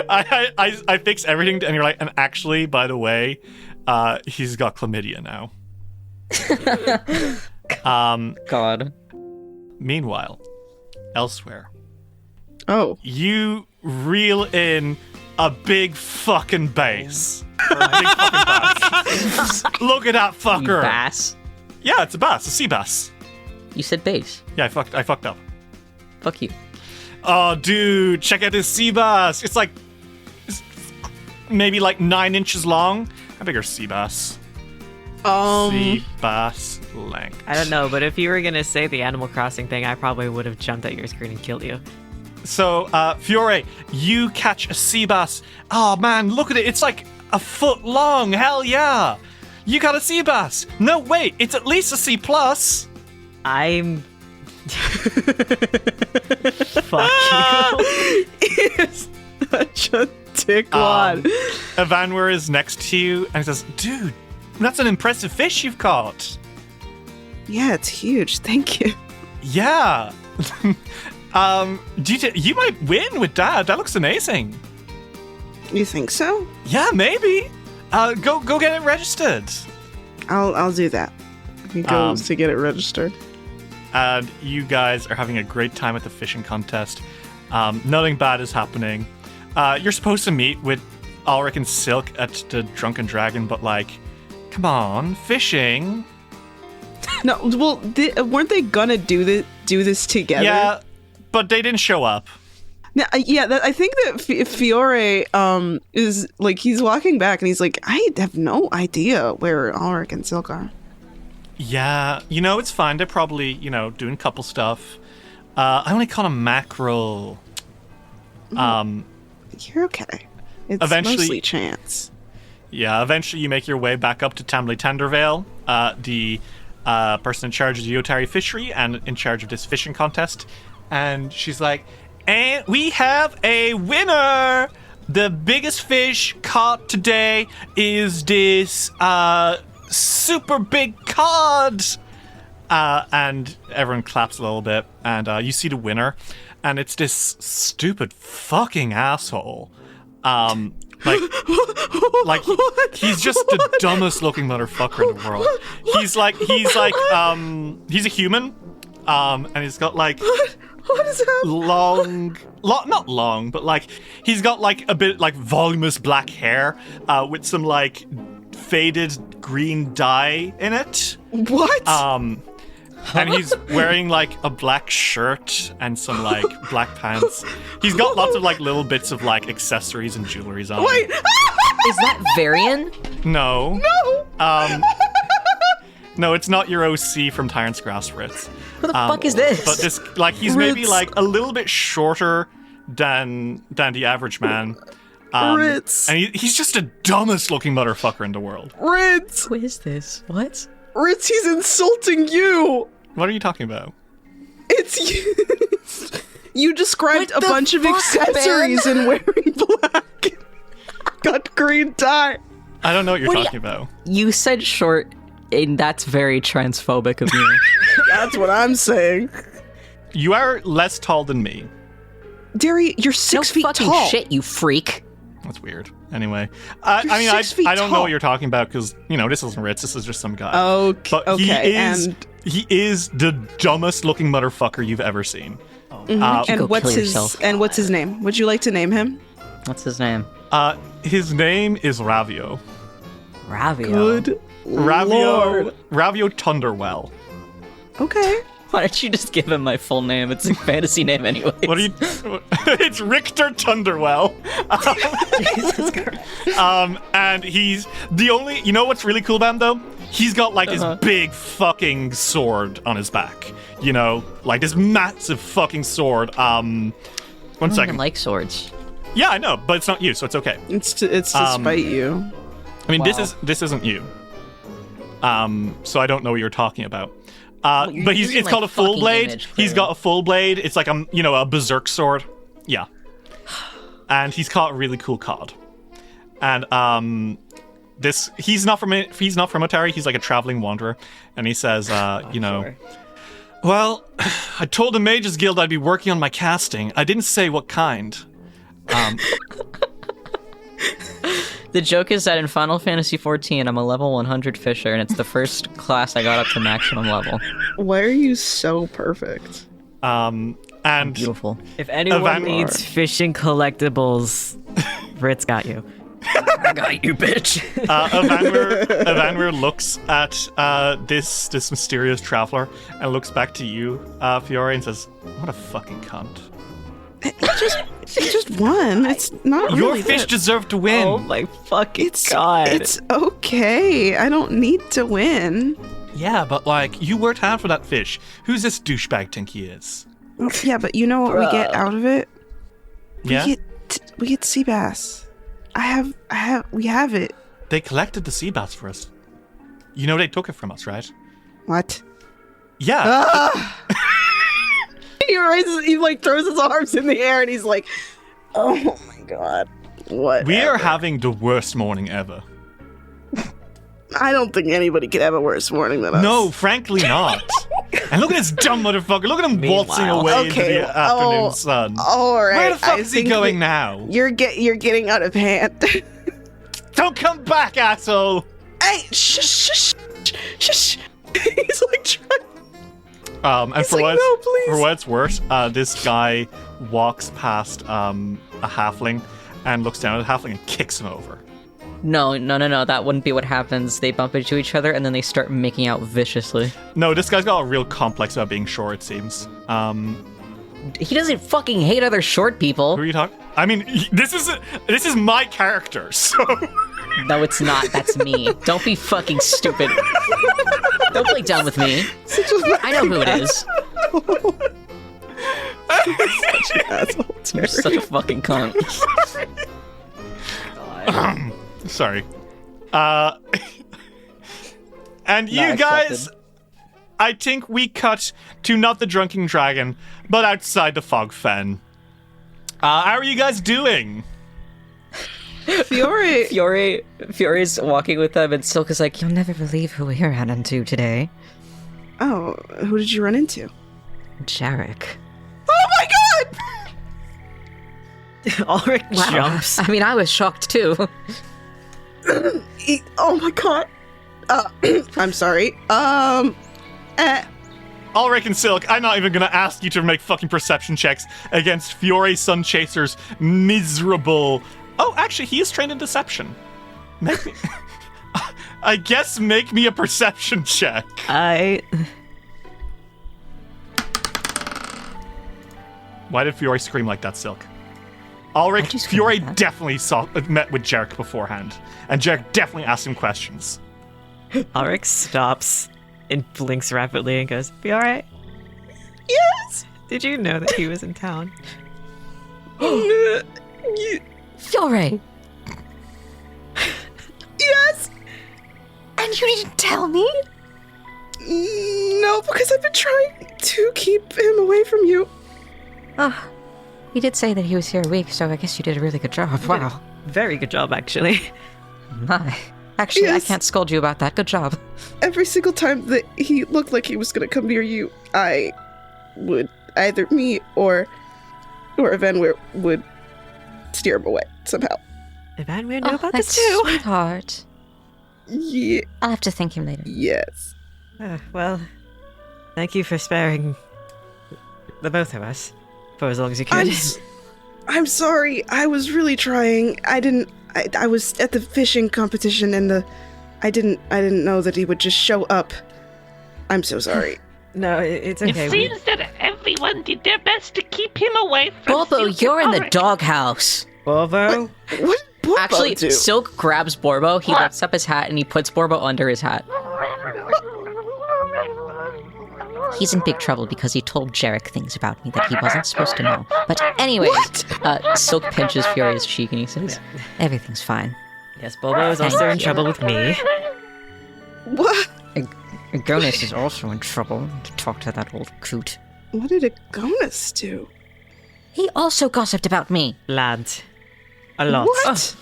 I fix everything, and you're like, and actually, by the way, he's got chlamydia now. God. Meanwhile, elsewhere, you reel in a big fucking bass. Or a big fucking bass. Look at that fucker. Bass? Yeah, it's a bass, a sea bass. You said bass. Yeah, I fucked up. Fuck you. Oh, dude, check out this sea bass. It's maybe like 9 inches long. How big are sea bass? Sea bass length. I don't know, but if you were gonna say the Animal Crossing thing, I probably would have jumped at your screen and killed you. So, Fiore, you catch a sea bass. Oh man, look at it. It's like a foot long. Hell yeah. You got a sea bass. No, wait, it's at least a C+. I'm... Fuck you. It's such a dickwad. Evanwer is next to you and he says, dude, that's an impressive fish you've caught. Yeah, it's huge. Thank you. Yeah. You might win with that. That looks amazing. You think so? Yeah, maybe. Go get it registered. I'll do that. He goes to get it registered. And you guys are having a great time at the fishing contest. Nothing bad is happening. You're supposed to meet with Ulrich and Silk at the Drunken Dragon, but like, come on, fishing. No, well, weren't they gonna do this together? Yeah, but they didn't show up. No, I think that Fiore is like, he's walking back and he's like, I have no idea where Ulrich and Silk are. Yeah, it's fine. They're probably, doing couple stuff. I only caught a mackerel. You're okay. It's mostly chance. Yeah, eventually you make your way back up to Tamley Tendervale, the person in charge of the Otari fishery and in charge of this fishing contest. And she's like, and we have a winner! The biggest fish caught today is this super big cod! And everyone claps a little bit, and you see the winner, and it's this stupid fucking asshole. He's just the dumbest looking motherfucker in the world. He's a human, and he's got like what is happening? Not long, but like he's got like a bit like voluminous black hair, with some like faded green dye in it. What? And he's wearing like a black shirt and some like black pants. He's got lots of like little bits of like accessories and jewelries on. Wait! Is that Varian? No. No! No, it's not your OC from Tyrant's Grasp Ritz. Who the fuck is this? But this, like, he's maybe like a little bit shorter than the average man. Ritz. And he's just the dumbest looking motherfucker in the world. Ritz! Who is this? What? Ritz, he's insulting you! What are you talking about? It's you. You described What a the bunch of fuck, accessories and wearing black. Got green dye. I don't know what you're talking about. You said short, and that's very transphobic of you. That's what I'm saying. You are less tall than me. Derry, you're 6 feet fucking tall. shit, you freak. That's weird. Anyway, I don't know what you're talking about because, this isn't Ritz. This is just some guy. Okay, but he is the dumbest looking motherfucker you've ever seen. And what's his name? Would you like to name him? What's his name? His name is Ravio. Ravio. Good Lord. Ravio Thunderwell. Okay. Why don't you just give him my full name? It's a fantasy name anyway. What are you? It's Richter Thunderwell. Jesus Christ. And he's the only. You know what's really cool about him though? he's got like this big fucking sword on his back. You know, like this massive fucking sword. One I second. don't like swords. Yeah, I know, but it's not you, so it's okay. It's to spite you. I mean, Wow. this isn't you. So I don't know what you're talking about. Well, you're But using it's my called a full fucking blade. image, He's got a full blade. It's like a berserk sword. Yeah. And he's caught a really cool card. And he's not from Otari. He's like a traveling wanderer, and he says, Sure. well, I told the Mages Guild I'd be working on my casting. I didn't say what kind. The joke is that in Final Fantasy XIV, I'm a level 100 fisher, and it's the first class I got up to maximum level. Why are you so perfect? And Beautiful. If anyone Evan- needs fishing collectibles, Ritz got you. I got you, bitch. Evanwer looks at this mysterious traveler and looks back to you, Fiore, and says, "What a fucking cunt! It just won. It's not Your really fish that- deserve to win." Oh my fucking It's god. It's okay. I don't need to win. Yeah, but like you worked hard for that fish. Who's this douchebag think he is? Yeah, but you know what we get out of it? Yeah, We get sea bass. We have it. they collected the sea bass for us. You know they took it from us, right? What? Yeah. He like throws his arms in the air and he's like, "Oh my god, what?" We are having the worst morning ever. I don't think anybody could have a worse morning than us. No, frankly not. And look at this dumb motherfucker. Look at him waltzing Meanwhile. away Okay, into the afternoon sun. All right. Where the fuck I is he think going that now? You're getting out of hand. Don't come back, asshole! Hey, shush. He's like trying. And He's for like, what "No, please." for what it's worth, this guy walks past a halfling and looks down at the halfling and kicks him over. No, that wouldn't be what happens. They bump into each other, and then they start making out viciously. No, this guy's got a real complex about being short, it seems. He doesn't fucking hate other short people. Who are you talking? I mean, this is my character, so... No, it's not. That's me. Don't be fucking stupid. Don't play dumb with me. I know who it is. Asshole, You're such a fucking cunt. Sorry. And you Not guys, accepted. I think we cut to not the Drunken Dragon, but outside the Fogfen. How are you guys doing? Fiore's walking with them, and Silk is like, You'll never believe who we ran into today. Oh, who did you run into? Jarek. Oh my god! Ulrich jumps. I mean, I was shocked too. Oh my god. I'm sorry. Ulrich and Silk, I'm not even gonna ask you to make fucking perception checks against Fiore Sunchaser's miserable... Oh, actually, he is trained in deception. Make me... I guess make me a perception check. Why did Fiore scream like that, Silk? Ulrich, Why'd you scream Fiore like that? definitely met with Jarek beforehand, and Jarek definitely asked him questions. Ulrich stops and blinks rapidly and goes, "Be alright? Yes! Did you know that he was in town?" Fiore! Yes! And you didn't tell me? No, because I've been trying to keep him away from you. Oh, he did say that he was here a week, so I guess you did a really good job. Wow. Very good job, actually. My. Actually, Yes. I can't scold you about that. Good job. Every single time that he looked like he was gonna come near you, I would either me or Evan would steer him away somehow. Evan, we know about that's this too. sweetheart. Yeah. I'll have to thank him later. Yes. Well, thank you for sparing the both of us for as long as you could. I'm sorry. I was really trying. I was at the fishing competition and I didn't know that he would just show up. I'm so sorry. No, it's okay. It seems that everyone did their best to keep him away from Bobo, Silk you're in and the Ulrich. doghouse. Bobo? What did Borbo Actually, do? Silk grabs Borbo, he lifts up his hat, and he puts Borbo under his hat. He's in big trouble because he told Jarek things about me that he wasn't supposed to know. But anyways, Silk pinches Furia's cheek and he says, everything's fine. Yes, Bobo is also in trouble with me. What? Agonis is also in trouble to talk to that old coot. What did Agonis do? He also gossiped about me. Lad. A lot. What?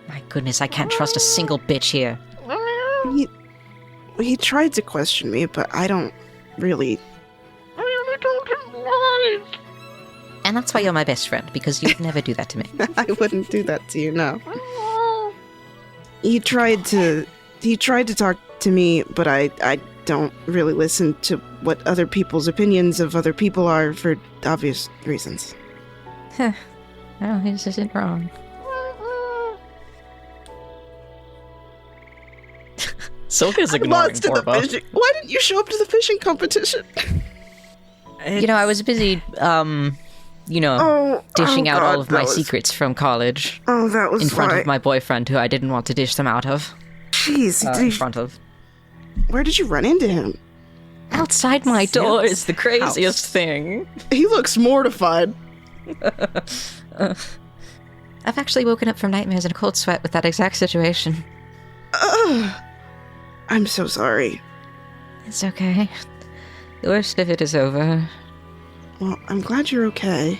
My goodness, I can't trust a single bitch here. He tried to question me, but I don't really. And that's why you're my best friend, because you'd never do that to me. I wouldn't do that to you, no. He tried to talk to me, but I don't really listen to what other people's opinions of other people are for obvious reasons. Well, his isn't wrong. Silk is ignoring Lost in the Borbo. fishing. Why didn't you show up to the fishing competition? You know, I was busy, dishing out all of my secrets from college. Oh, that was in front why. of my boyfriend, who I didn't want to dish them out of. Jeez, In front of. where did you run into him? Outside my door is the Craziest thing. He looks mortified. I've actually woken up from nightmares in a cold sweat with that exact situation. I'm so sorry. It's okay. The worst of it is over. Well, I'm glad you're okay.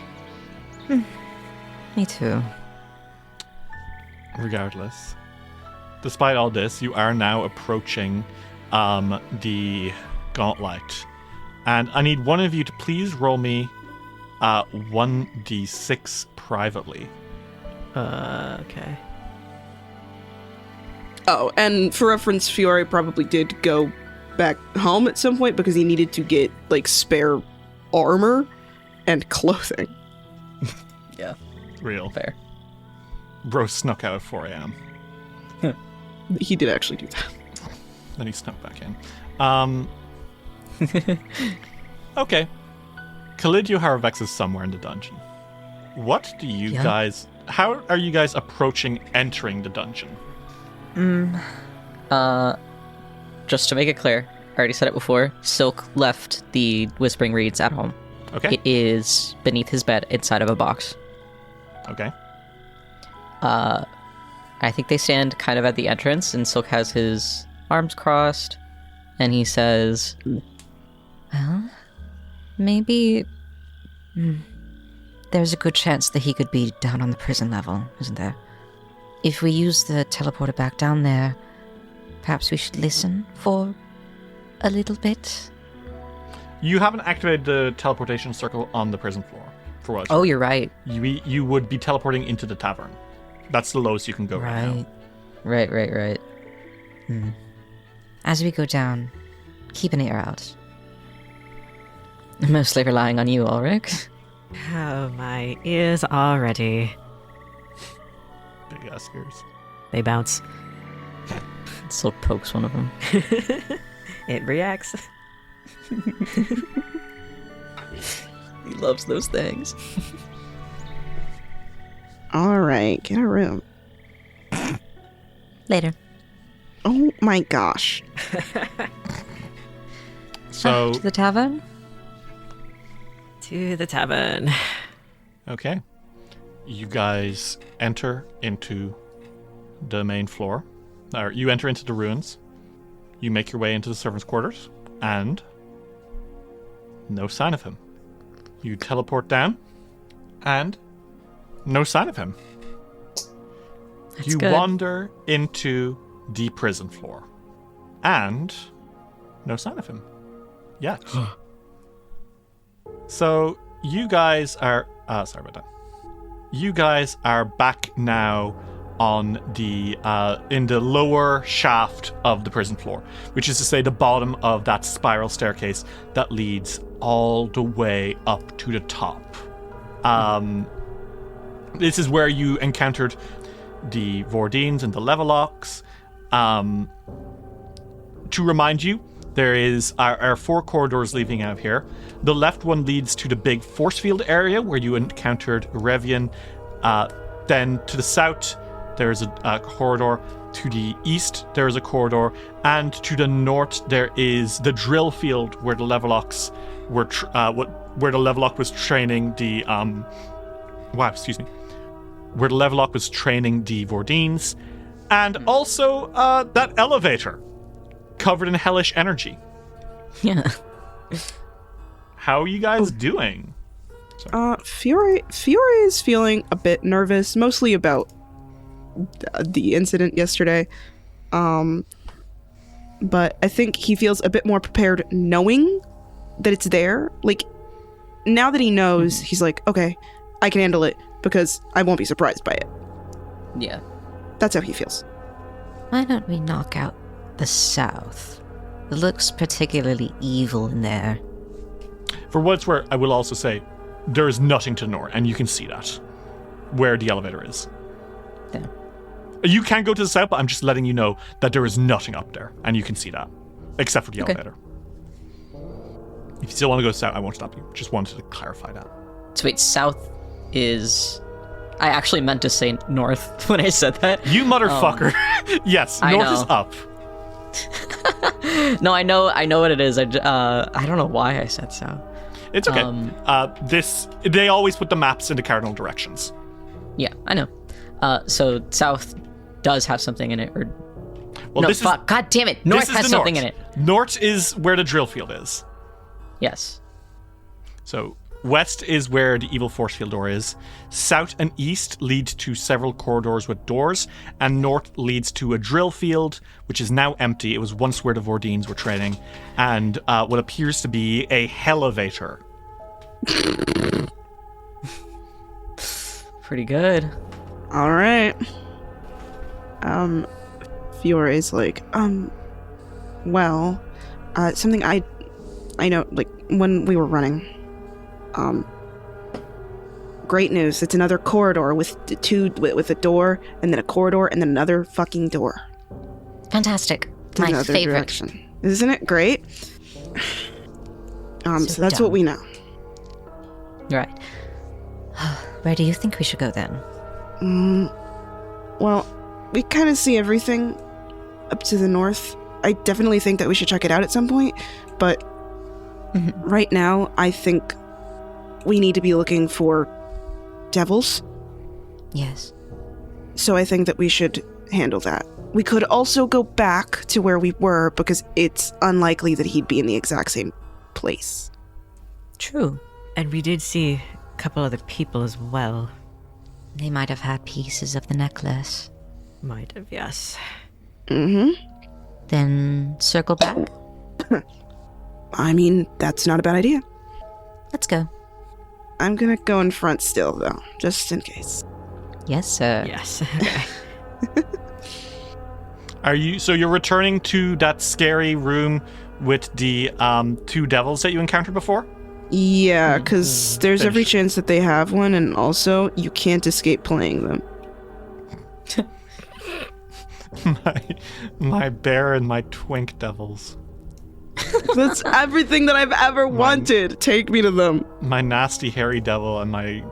Me too. Regardless, despite all this, you are now approaching the gauntlet. And I need one of you to please roll me 1d6 privately. Okay. Oh, and for reference, Fiore probably did go back home at some point because he needed to get, like, spare armor and clothing. Yeah, Real. fair. Bro snuck out at 4 a.m. He did actually do that. Then he snuck back in. Okay. Kalidio Haravex is somewhere in the dungeon. What do you guys... How are you guys approaching entering the dungeon? Just to make it clear, I already said it before, Silk left the Whispering Reeds at home. Okay. It is beneath his bed inside of a box. Okay. I think they stand kind of at the entrance, and Silk has his arms crossed, and he says, Well, maybe... There's a good chance that he could be down on the prison level, isn't there? If we use the teleporter back down there, perhaps we should listen for a little bit? You haven't activated the teleportation circle on the prison floor. For what? oh, you're right. You would be teleporting into the tavern. That's the lowest you can go right now. Right. As we go down, keep an ear out. Mostly relying on you, Ulrich. Oh, my ears are ready. Big ass ears. They bounce. Silk pokes one of them. It reacts. He loves those things. All right, get a room. Later. Oh my gosh. So, To the tavern? To the tavern. okay. You guys enter into the main floor. Or you enter into the ruins. You make your way into the servants' quarters. And no sign of him. You teleport down. And no sign of him. You good. wander into the prison floor. And no sign of him. Yet. So you guys are... sorry about that. You guys are back now on the in the lower shaft of the prison floor, which is to say the bottom of that spiral staircase that leads all the way up to the top. This is where you encountered the Vordines and the Levelocks. To remind you, there is our 4 corridors leading out here. The left one leads to the big force field area where you encountered Revian. Then to the south, there is a corridor. To the east, there is a corridor, and to the north, there is the drill field where the Levelocks were where the Levelock was training the where the Levelock was training the Vordeens, and also that elevator covered in hellish energy. Yeah. How are you guys doing? Fiore is feeling a bit nervous, mostly about the incident yesterday. But I think he feels a bit more prepared knowing that it's there. Like, now that he knows, he's like, okay, I can handle it because I won't be surprised by it. Yeah. That's how he feels. Why don't we knock out the south? It looks particularly evil in there. For what it's worth, I will also say there is nothing to the north, and you can see that where the elevator is. Yeah. You can go to the south, but I'm just letting you know that there is nothing up there, and you can see that, except for the elevator. If you still want to go south, I won't stop you. Just wanted to clarify that. So wait, south is... I actually meant to say north when I said that. You motherfucker. Yes, north is up. No, I know what it is. I don't know why I said south. It's okay. They always put the maps into cardinal directions. Yeah, I know. So south does have something in it, or well, no, fuck, god damn it, north has something in it. North is where the drill field is. Yes. So west is where the evil force field door is. South and east lead to several corridors with doors, and north leads to a drill field, which is now empty. It was once where the Vordeens were training, and what appears to be a hellevator. Pretty good. All right. Fiore is like, well, something I know, like, when we were running, great news. It's another corridor with with a door, and then a corridor, and then another fucking door. Fantastic. My Another favorite. direction. Isn't it great? So that's what we know. Right. Where do you think we should go then? Well, we kind of see everything up to the north. I definitely think that we should check it out at some point, but right now, I think we need to be looking for devils. Yes. So I think that we should handle that. We could also go back to where we were because it's unlikely that he'd be in the exact same place. True. And we did see a couple other people as well. They might have had pieces of the necklace. Might have, yes. Then circle back. I mean, that's not a bad idea. Let's go. I'm gonna go in front still, though, just in case. Yes, sir. Yes. Okay. So you're returning to that scary room with the two devils that you encountered before? Yeah, because there's every chance that they have one, and also, you can't escape playing them. my bear and my twink devils. That's everything that I've ever wanted. Take me to them. My nasty hairy devil and my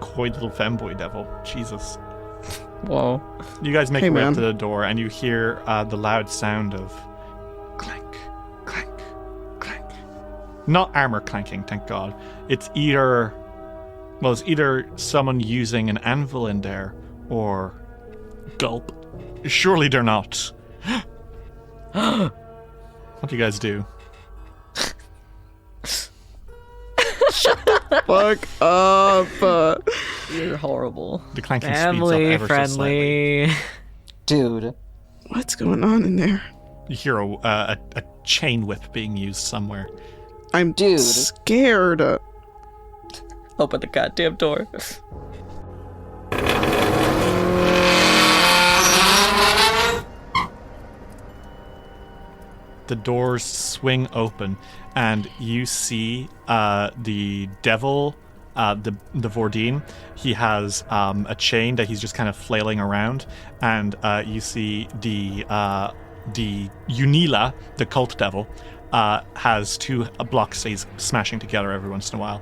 coy little femboy devil. Jesus. Whoa. You guys make your way man. up to the door, and you hear the loud sound of clank, clank, clank. Not armor clanking, thank God. It's either someone using an anvil in there, or gulp. Surely they're not. What do you guys do? Fuck up. You're horrible. The clanking speeds up Family ever so slightly. friendly. Dude. What's going on in there? You hear a chain whip being used somewhere. I'm scared. Open the goddamn door. The doors swing open, and you see the devil, the Vordeen. He has a chain that he's just kind of flailing around, and you see the Unila, the cult devil, has two blocks that he's smashing together every once in a while.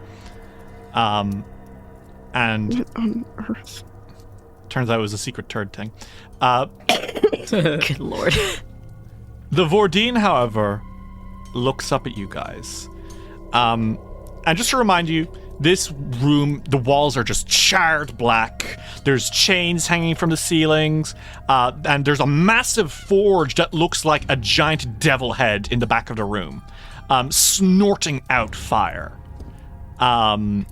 And what on earth? turns out it was a secret turd thing. Good lord. The Vordine, however, looks up at you guys. And just to remind you, this room, the walls are just charred black. There's chains hanging from the ceilings. And there's a massive forge that looks like a giant devil head in the back of the room, snorting out fire. And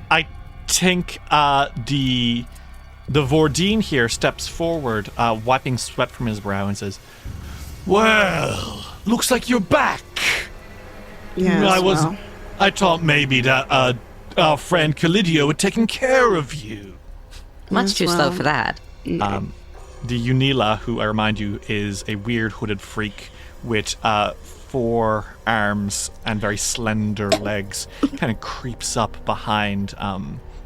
I think the Vordine here steps forward, wiping sweat from his brow, and says, "Well, looks like you're back. Yeah, I thought maybe that our friend Calidio had taken care of you." Much too slow for that. The Unila, who I remind you is a weird hooded freak with 4 arms and very slender legs, kind of creeps up behind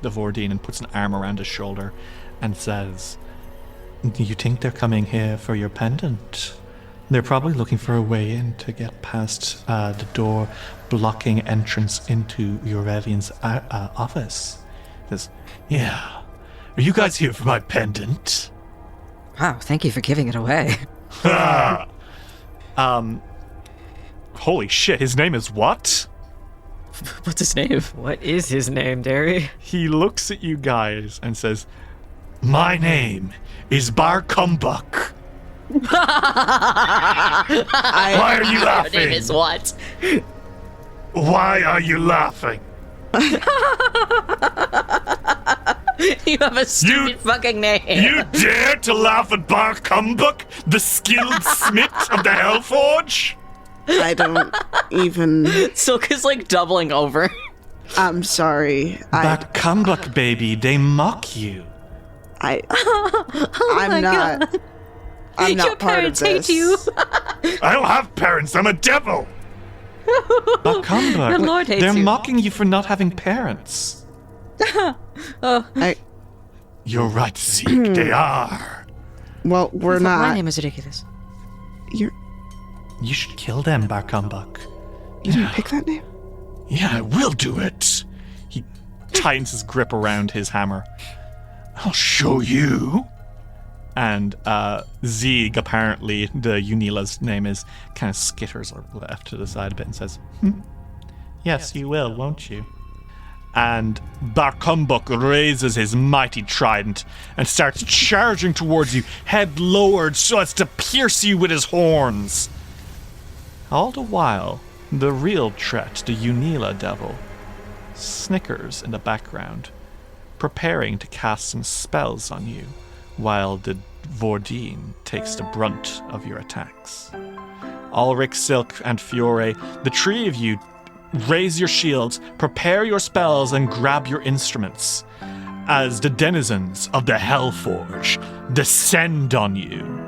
the Vordine and puts an arm around his shoulder and says, "Do you think they're coming here for your pendant? They're probably looking for a way in to get past the door blocking entrance into Eurevian's office." He says, "Yeah. Are you guys here for my pendant?" Wow, thank you for giving it away. Holy shit, his name is what? What's his name? What is his name, Derry? He looks at you guys and says, "My name is Bar Cumbuk." Why are you laughing? Your name is what? Why are you laughing? You have a stupid fucking name. You dare to laugh at Bar Cumbuk, the skilled smith of the Hellforge? I don't even. Silk is like doubling over. I'm sorry. Bar Cumbuk, baby, they mock you. I'm not. I'm not Your part parents of this. hate you. I don't have parents, I'm a devil. Bar Cumbuk, Your lord hates they're you. mocking you for not having parents. You're right, Zeke, they are. Well, we're My not. name is ridiculous. You should kill them, Bar Cumbuk. didn't pick that name? Yeah, I will do it. He tightens his grip around his hammer. I'll show you. And Zeeg, apparently the Unila's name is, kind of skitters left to the side a bit and says, "Yes, you will, won't you?" And Bar Cumbuk raises his mighty trident and starts charging towards you, head lowered so as to pierce you with his horns. All the while, the real threat, the Unila devil, snickers in the background, preparing to cast some spells on you, while the Vordine takes the brunt of your attacks. Ulrich, Silk, and Fiore, the 3 of you, raise your shields, prepare your spells, and grab your instruments as the denizens of the Hellforge descend on you.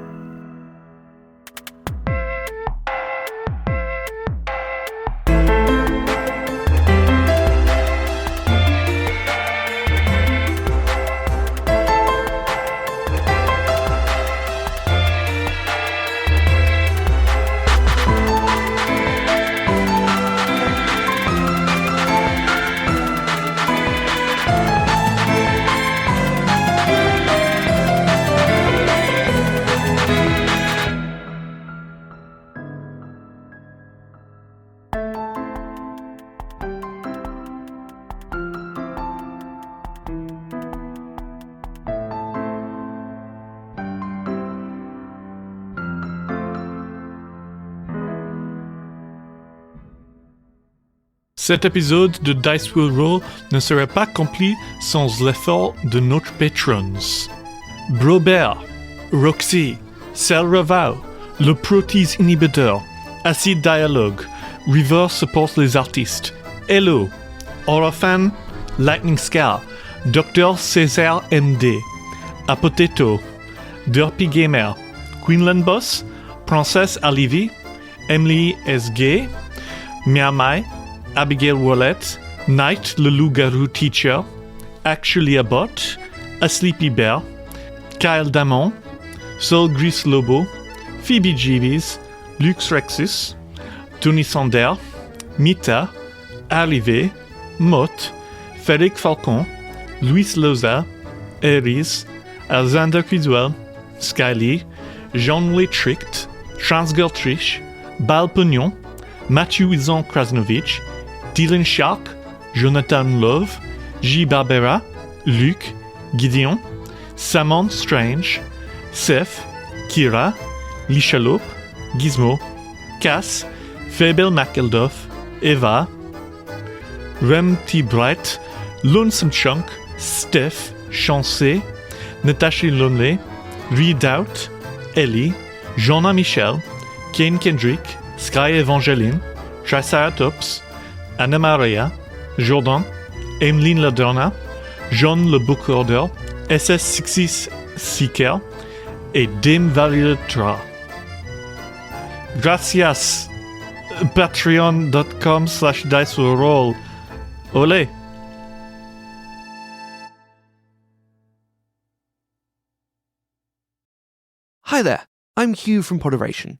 Cet épisode de Dice Will Roll ne serait pas accompli sans l'effort de notre patrons. Brobert, Roxy, Selravao, le Protease Inhibitor, Acid Dialogue, River supporte les artistes, Hello, Orofan, Lightning Scar, Dr. César MD, Apoteto, Derpy Gamer, Queenland Boss, Princesse Alivy, Emily S. Gay, Miamai, Abigail Wallet, Knight le Loup-Garou Teacher, Actually a Bot, A Sleepy Bear, Kyle Damon, Soul Grease Lobo, Phoebe Jeeves, Lux Rexus, Tony Sander, Mita, Arrivé, Mott, Frédéric Falcon, Luis Loza, Aries, Alexander Quidwell, Skyly, Jean-Louis Tricht, Transgirl Trish, Bal Pognon, Mathieu Izan Krasnovich, Dylan Shark, Jonathan Love, J. Barbera, Luc, Gideon, Samantha Strange, Seth, Kira, Lichalope, Gizmo, Cass, Fabel McElduff, Eva, Rem T. Bright, Lonesome Chunk, Steph, Chancé, Natasha Lonley, Redoubt, Ellie, Jeanna Michel, Kane Kendrick, Sky Evangeline, Triceratops, Anna Maria, Jordan, Emeline Ladonna, John Le Bookorder, SS Sixis Seeker et Dim Valiletra. Gracias. Patreon.com/diceroll. Ole. Hi there, I'm Hugh from Podderation.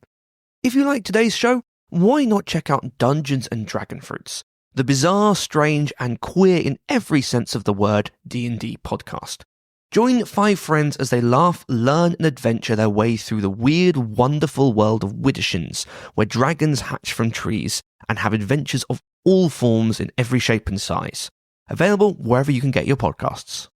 If you like today's show, why not check out Dungeons and Dragonfruits, the bizarre, strange, and queer in every sense of the word D&D podcast. Join 5 friends as they laugh, learn, and adventure their way through the weird, wonderful world of Widdershins, where dragons hatch from trees and have adventures of all forms in every shape and size. Available wherever you can get your podcasts.